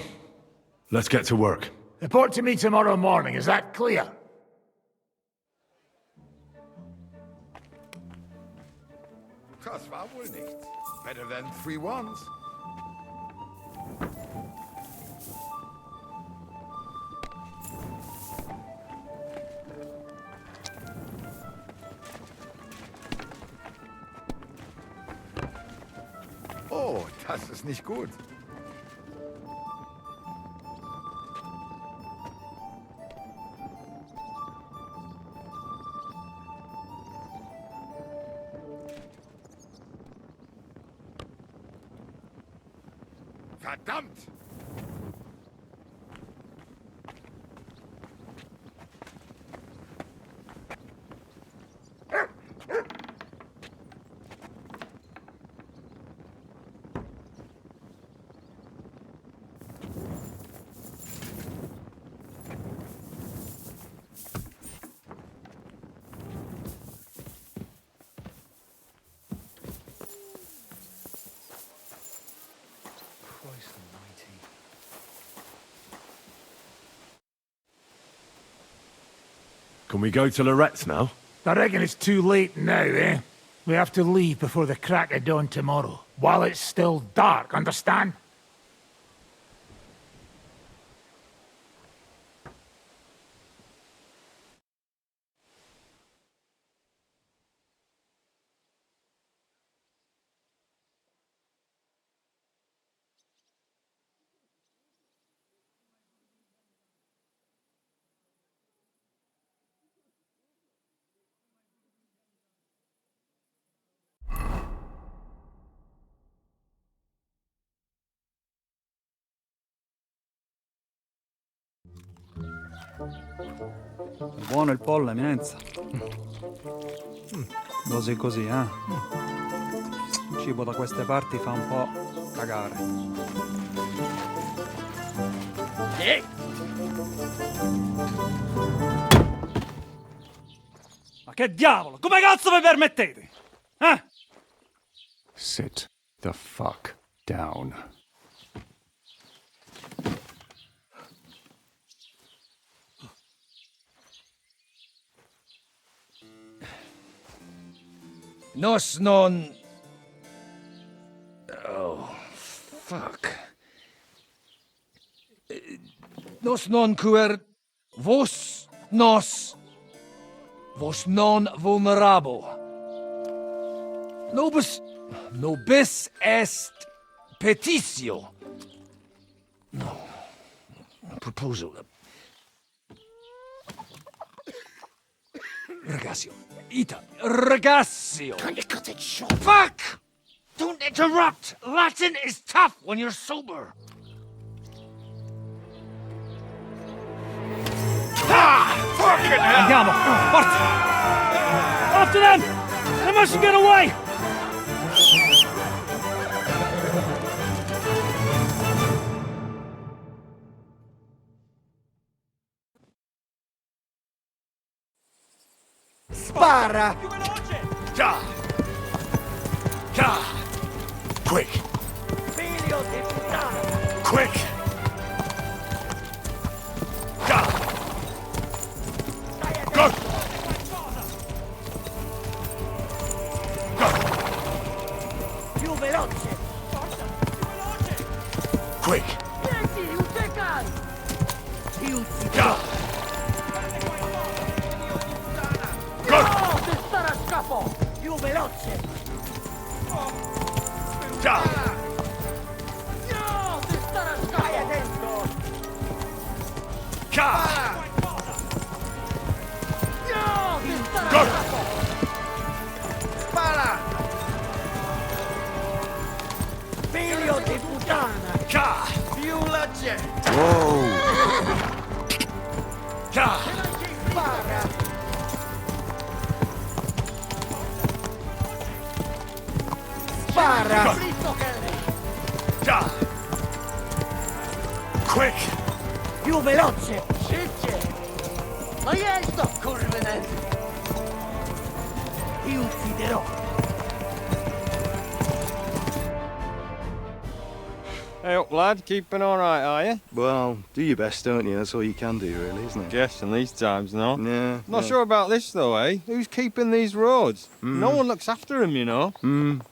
Let's get to work.
Report to me tomorrow morning, is that clear?
Das war wohl nichts. Better than 3 ones. Oh, das ist nicht gut. Verdammt!
Can we go to Lorette's now?
I reckon it's too late now, eh? We have to leave before the crack of dawn tomorrow, while it's still dark, understand?
Buono il pollo, eminenza. Così così, eh? Il cibo da queste parti fa un po' cagare. Ma che diavolo? Come cazzo vi permettete? Eh?
Sit the fuck down.
Nos non... Oh, fuck. Nos non quer... Vos nos... Vos non vulnerabo. Nobis est petitio. No. Proposal. Ragazio. Ita. Ragazio. Can you cut it short? Fuck! Don't interrupt! Latin is tough when you're sober.
Ah! Fucking hell! Andiamo! Forza! After them! They mustn't get away!
Spara!
Ja! Ja! Quick!
Figlio di puttana!
Quick! Ja! Go! Quick!
Più veloce!
Ciao!
Stai attento! Spara! Figlio di puttana! Più la gente!
Whoa!
Spara! Spara! Dritto, Gary!
Quick!
Più veloce! Szybciej! No jest to, kurwynet! I ucciderò!
Hey up, lad. Keeping all right, are you?
Well, do your best, don't you? That's all you can do, really, isn't it?
Guess in these times, no?
Yeah.
Not sure about this, though, eh? Who's keeping these roads? No one looks after them, you know.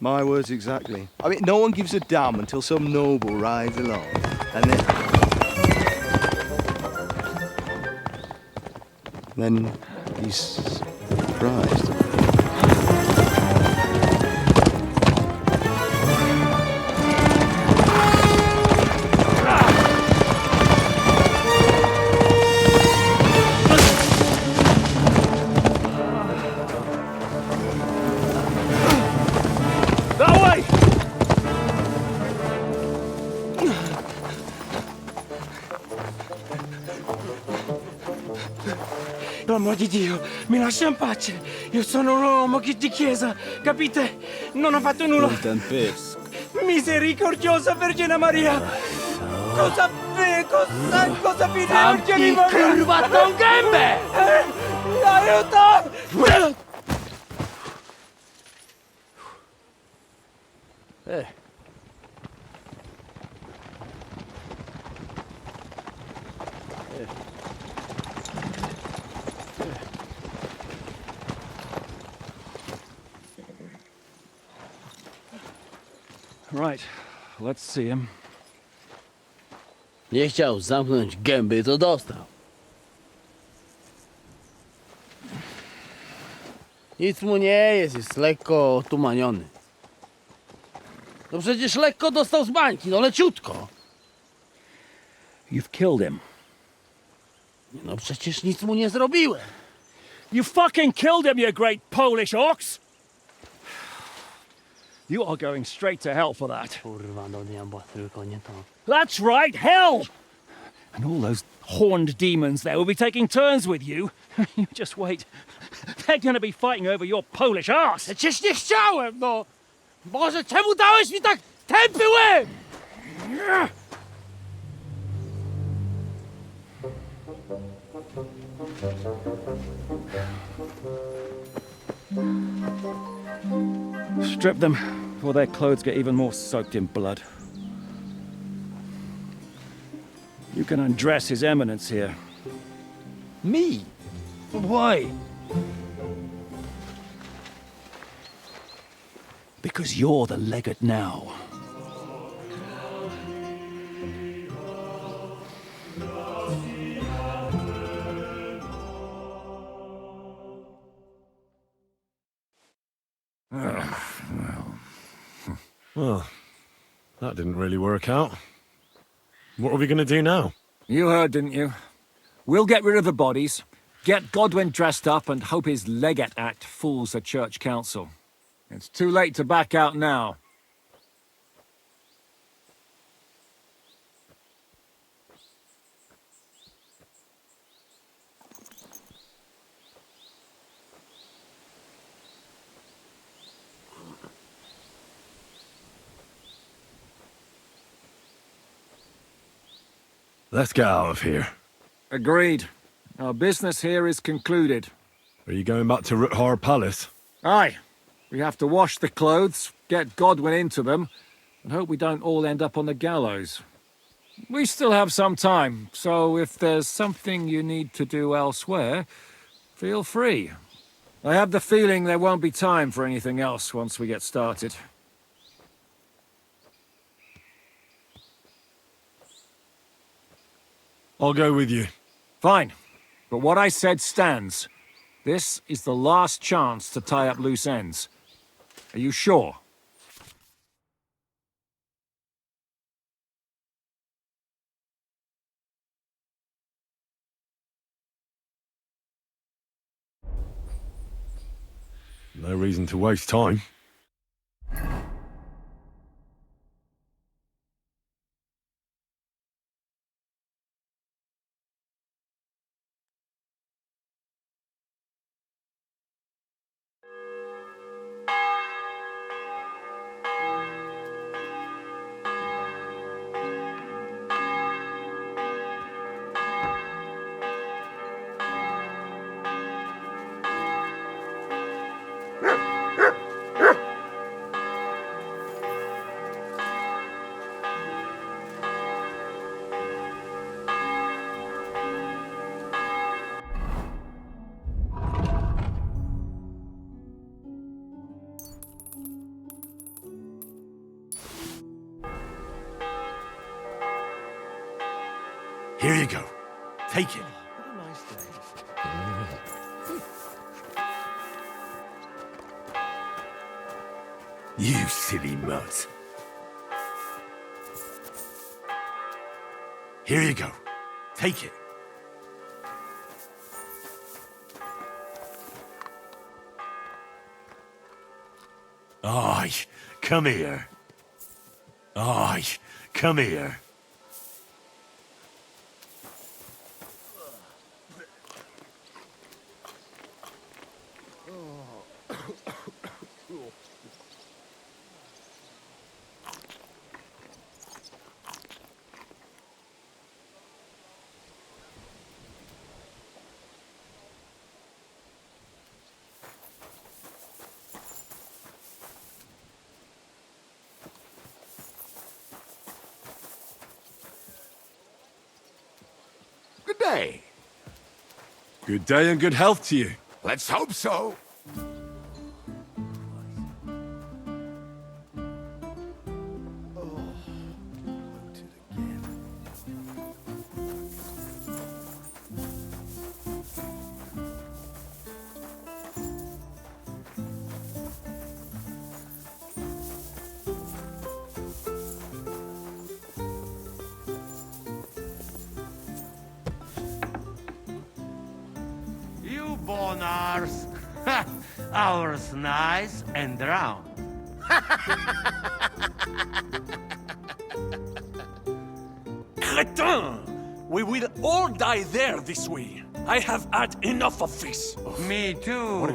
My words exactly. I mean, no one gives a damn until some noble rides along, and then he's surprised.
Per amor di Dio, mi lascia in pace. Io sono un uomo di chiesa, capite? Non ho fatto nulla.
Non tempisco.
Misericordiosa Vergine Maria! Cosa fide Vergine Maria?
Curva con gambe!
Aiuto! Right, let's see him.
Nie chciał zamknąć gęby, to dostał. Nic mu nie jest lekko otumaniony. No przecież lekko dostał z bańki, no leciutko.
You've killed him.
No przecież nic mu nie zrobiłem.
You fucking killed him, you great Polish ox! You are going straight to hell for that.
Kurwa, do diabła, tylko nie to.
That's right, hell! And all those horned demons there will be taking turns with you. You just wait. They're gonna be fighting over your Polish ass.
Przecież nie chciałem, no! Boże, czemu dałeś mi tak tępy łeb?
Strip them before their clothes get even more soaked in blood. You can undress His Eminence here.
Me? Why?
Because you're the legate now.
Well, that didn't really work out. What are we going to do now?
You heard, didn't you? We'll get rid of the bodies, get Godwin dressed up, and hope his Legate Act fools the Church Council. It's too late to back out now.
Let's get out of here.
Agreed. Our business here is concluded.
Are you going back to Ruthar Palace?
Aye. We have to wash the clothes, get Godwin into them, and hope we don't all end up on the gallows. We still have some time, so if there's something you need to do elsewhere, feel free. I have the feeling there won't be time for anything else once we get started.
I'll go with you.
Fine. But what I said stands. This is the last chance to tie up loose ends. Are you sure?
No reason to waste time. Here you go. Take it. You silly mutt. Here you go. Take it. Aye, come here. Aye, come here.
Good day.
Good day and good health to you.
Let's hope so.
You bonars. Ours nice and round.
Crétin! We will all die there this way. I have had enough of this.
Me too.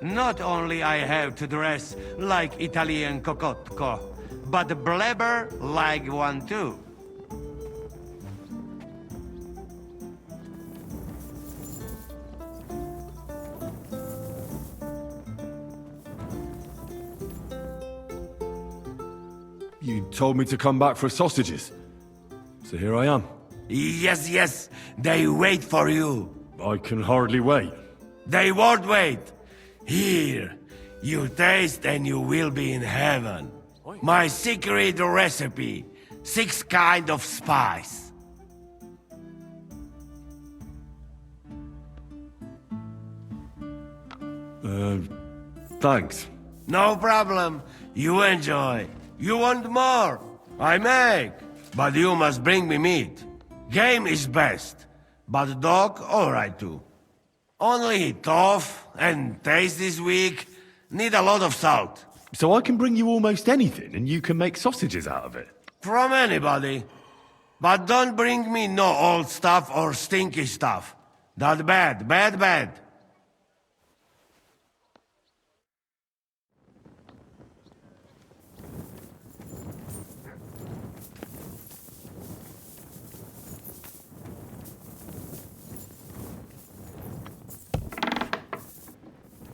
Not only I have to dress like Italian cocotco, but blabber like one too.
You told me to come back for sausages. So here I am.
Yes, yes, they wait for you.
I can hardly wait.
They won't wait. Here, you taste and you will be in heaven. My secret recipe, 6 kind of spice.
Thanks.
No problem. You enjoy. You want more? I make. But you must bring me meat. Game is best. But dog, alright too. Only tough and taste this weak. Need a lot of salt.
So I can bring you almost anything and you can make sausages out of it?
From anybody. But don't bring me no old stuff or stinky stuff. That bad, bad, bad.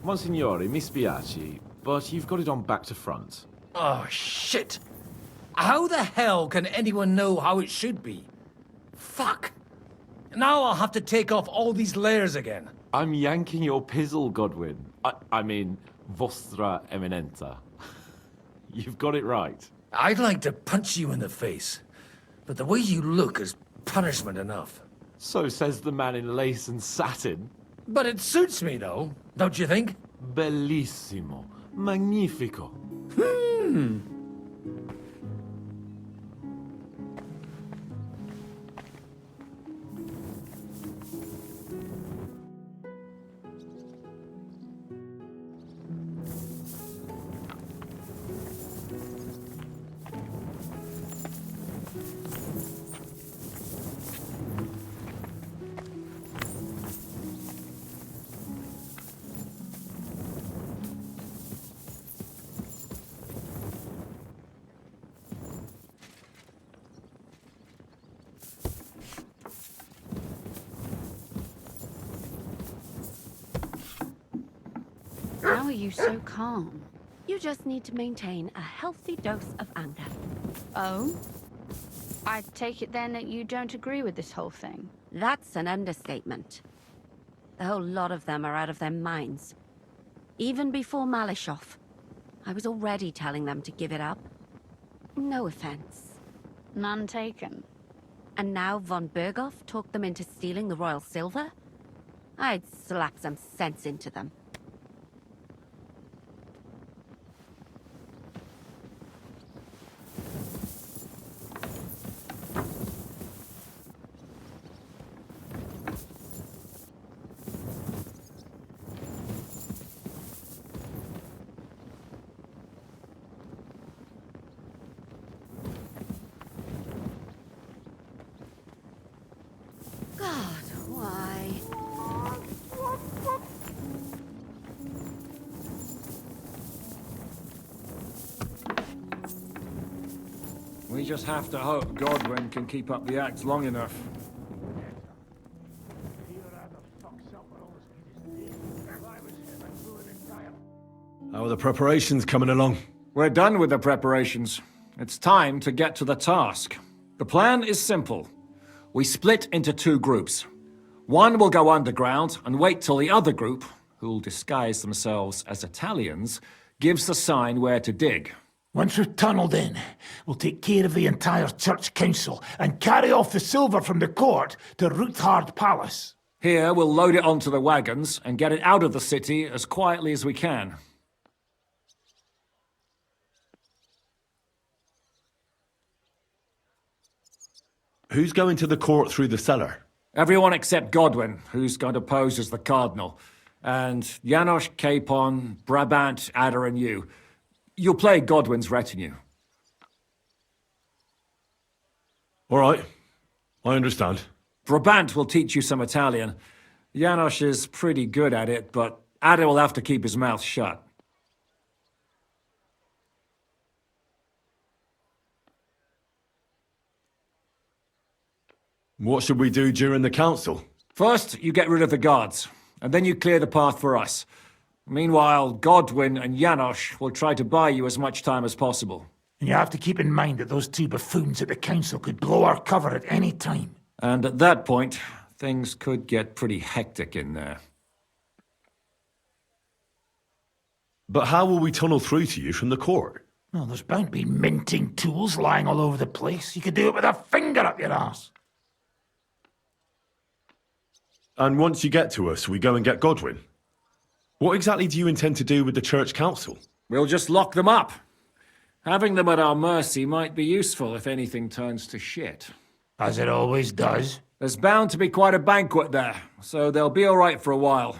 Monsignore, mi spiace, but you've got it on back to front.
Oh, shit. How the hell can anyone know how it should be? Fuck. Now I'll have to take off all these layers again.
I'm yanking your pizzle, Godwin. I mean, vostra eminenza. You've got it right.
I'd like to punch you in the face, but the way you look is punishment enough.
So says the man in lace and satin.
But it suits me, though, don't you think?
Bellissimo. Magnifico.
How are you so calm? You just need to maintain a healthy dose of anger.
Oh? I take it then that you don't agree with this whole thing.
That's an understatement. The whole lot of them are out of their minds. Even before Malishov, I was already telling them to give it up. No offense.
None taken.
And now von Berghoff talked them into stealing the royal silver? I'd slap some sense into them. God, why?
We just have to hope Godwin can keep up the act long enough.
How are the preparations coming along?
We're done with the preparations. It's time to get to the task. The plan is simple. We split into two groups. One will go underground and wait till the other group, who'll disguise themselves as Italians, gives the sign where to dig.
Once we've tunneled in, we'll take care of the entire church council and carry off the silver from the court to Ruthard Palace.
Here, we'll load it onto the wagons and get it out of the city as quietly as we can.
Who's going to the court through the cellar?
Everyone except Godwin, who's going to pose as the cardinal. And Janos, Capon, Brabant, Ada and you. You'll play Godwin's retinue.
All right. I understand.
Brabant will teach you some Italian. Janos is pretty good at it, but Ada will have to keep his mouth shut.
What should we do during the council?
First, you get rid of the guards, and then you clear the path for us. Meanwhile, Godwin and Janos will try to buy you as much time as possible.
And you have to keep in mind that those two buffoons at the council could blow our cover at any time.
And at that point, things could get pretty hectic in there.
But how will we tunnel through to you from the court?
Well, there's bound to be minting tools lying all over the place. You could do it with a finger up your arse.
And once you get to us, we go and get Godwin. What exactly do you intend to do with the church council?
We'll just lock them up. Having them at our mercy might be useful if anything turns to shit.
As it always does.
There's bound to be quite a banquet there, so they'll be all right for a while.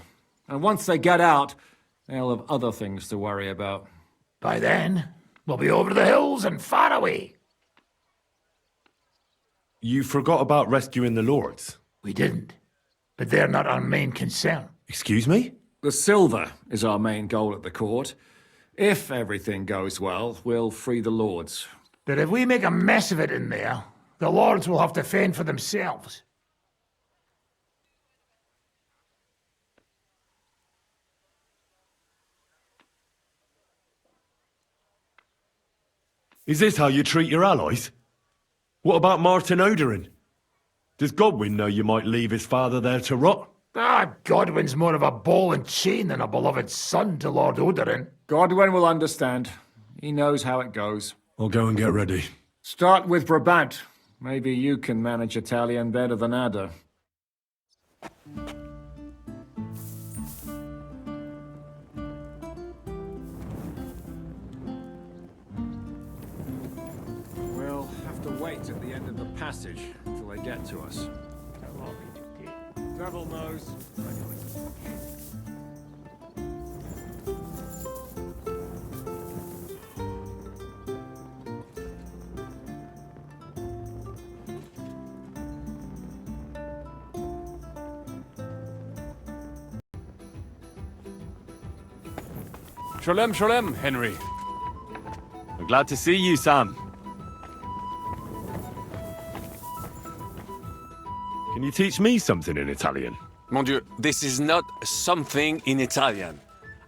And once they get out, they'll have other things to worry about.
By then, we'll be over the hills and far away.
You forgot about rescuing the lords.
We didn't. But they're not our main concern.
Excuse me?
The silver is our main goal at the court. If everything goes well, we'll free the lords.
But if we make a mess of it in there, the lords will have to fend for themselves.
Is this how you treat your allies? What about Martin Oderin? Does Godwin know you might leave his father there to rot?
Godwin's more of a ball and chain than a beloved son to Lord Oderin.
Godwin will understand. He knows how it goes.
I'll go and get ready.
Start with Brabant. Maybe you can manage Italian better than Ada. We'll have to wait at the end of the passage until they get to us. Devil knows.
Sholem, sholem, Henry.
I'm glad to see you, Sam. Can you teach me something in Italian?
Mon Dieu, this is not something in Italian.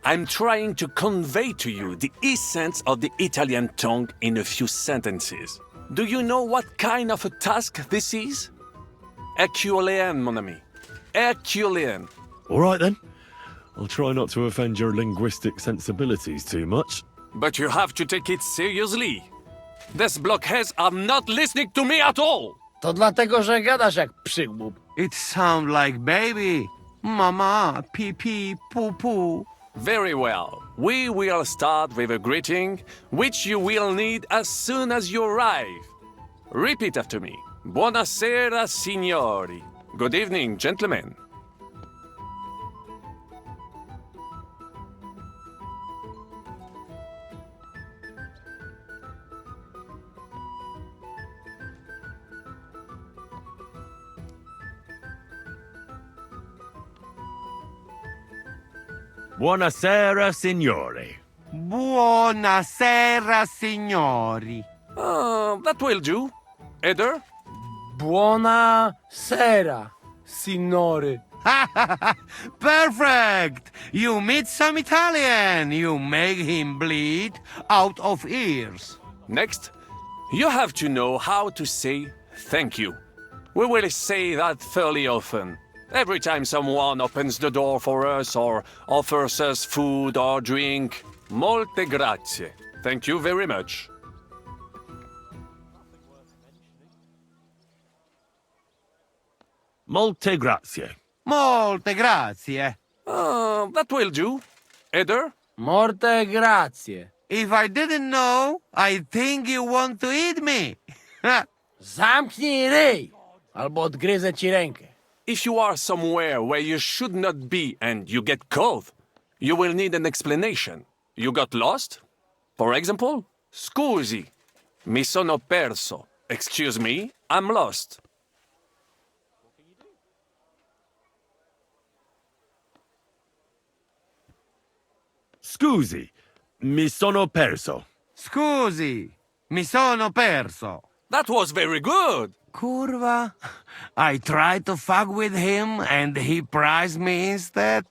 I'm trying to convey to you the essence of the Italian tongue in a few sentences. Do you know what kind of a task this is? Herculean, mon ami. Herculean.
All right then. I'll try not to offend your linguistic sensibilities too much.
But you have to take it seriously. These blockheads are not listening to me at all.
To dlatego, że gadasz jak przygłup.
It sounds like baby. Mama, pee pee, poo poo.
Very well. We will start with a greeting, which you will need as soon as you arrive. Repeat after me. Buonasera, signori. Good evening, gentlemen.
Buonasera, signori.
Buonasera, signori.
That will do. Eder?
Buona sera, signori.
Perfect! You meet some Italian. You make him bleed out of ears.
Next, you have to know how to say thank you. We will say that fairly often. Every time someone opens the door for us or offers us food or drink. Molte grazie. Thank you very much.
Molte grazie.
Molte grazie.
That will do. Eder?
Morte grazie.
If I didn't know, I think you want to eat me.
Zamknij ryj, albo odgryzę ci rękę.
If you are somewhere where you should not be and you get cold, you will need an explanation. You got lost? For example, scusi, mi sono perso. Excuse me, I'm lost.
Scusi, mi sono perso.
Scusi, mi sono perso.
That was very good.
Curva. I tried to fuck with him and he prized me instead.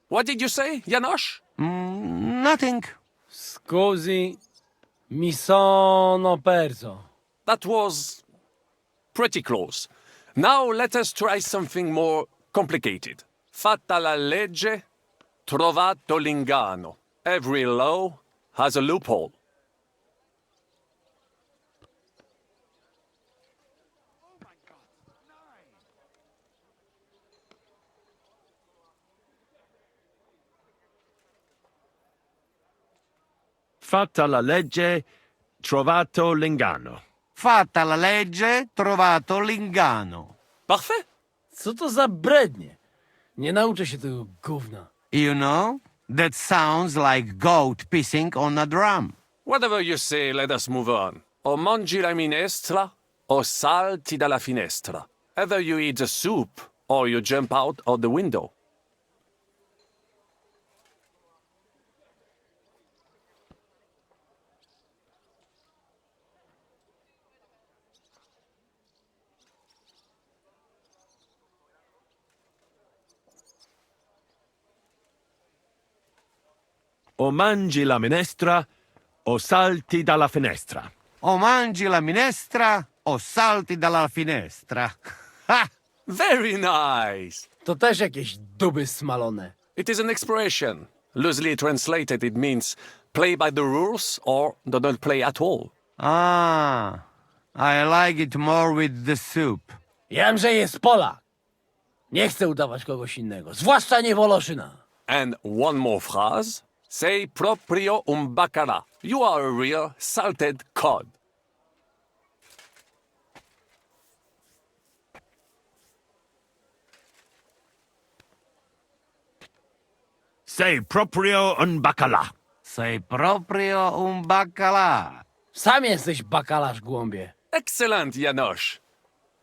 What did you say, Janosch?
Nothing.
Scusi, mi sono perso.
That was pretty close. Now let us try something more complicated. Fatta la legge, trovato l'inganno. Every law has a loophole.
Fatta la legge, trovato l'inganno.
Fatta la legge, trovato l'inganno.
Parfait.
Co to za brednie? Nie nauczę się tego gówna.
You know, that sounds like goat pissing on a drum.
Whatever you say, let us move on. O mangi la minestra, o salti dalla finestra. Either you eat the soup, or you jump out of the window.
O mangi la minestra, o salti dalla finestra.
O mangi la minestra, o salti dalla finestra. Ha!
Very nice.
To też jakieś duby smalone.
It is an expression. Loosely translated, it means play by the rules or do not play at all.
Ah, I like it more with the soup.
Jędrzej jest Polak. Nie chcę udawać kogoś innego, zwłaszcza nie Woloszyna.
And one more phrase. Sei proprio un bacala. You are a real salted cod.
Sei proprio un bacala.
Sei proprio un bacala. Sam jesteś bakalarz, głąbie.
Excellent, Janosch.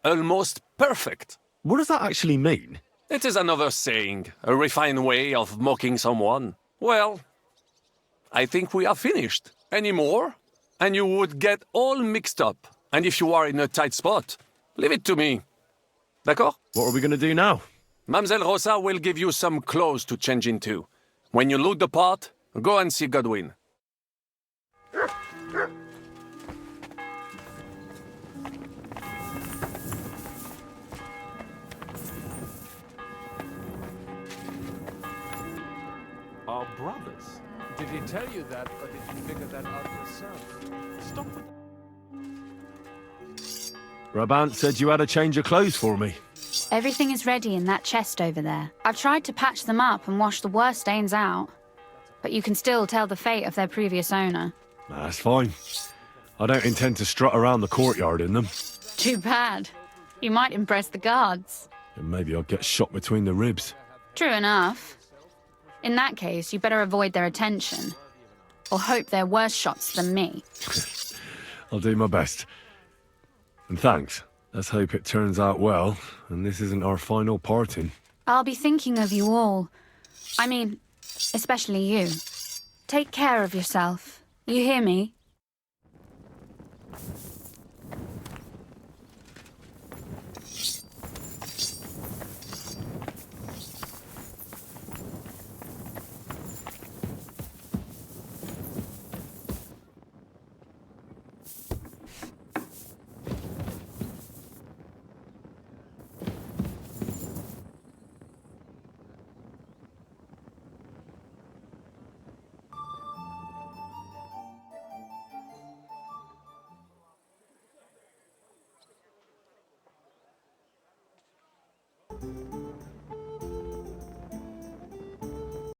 Almost perfect.
What does that actually mean?
It is another saying, a refined way of mocking someone. Well, I think we are finished. Any more? And you would get all mixed up. And if you are in a tight spot, leave it to me. D'accord?
What are we going to do now?
Mamselle Rosa will give you some clothes to change into. When you look the part, go and see Godwin.
Our brothers? Did he tell you that, or did you figure that out yourself? Stop with...
Brabant said you had a change of clothes for me.
Everything is ready in that chest over there. I've tried to patch them up and wash the worst stains out, but you can still tell the fate of their previous owner.
That's fine. I don't intend to strut around the courtyard in them.
Too bad. You might impress the guards.
And maybe I'll get shot between the ribs.
True enough. In that case, you better avoid their attention, or hope they're worse shots than me.
I'll do my best. And thanks. Let's hope it turns out well, and this isn't our final parting.
I'll be thinking of you all. I mean, especially you. Take care of yourself. You hear me?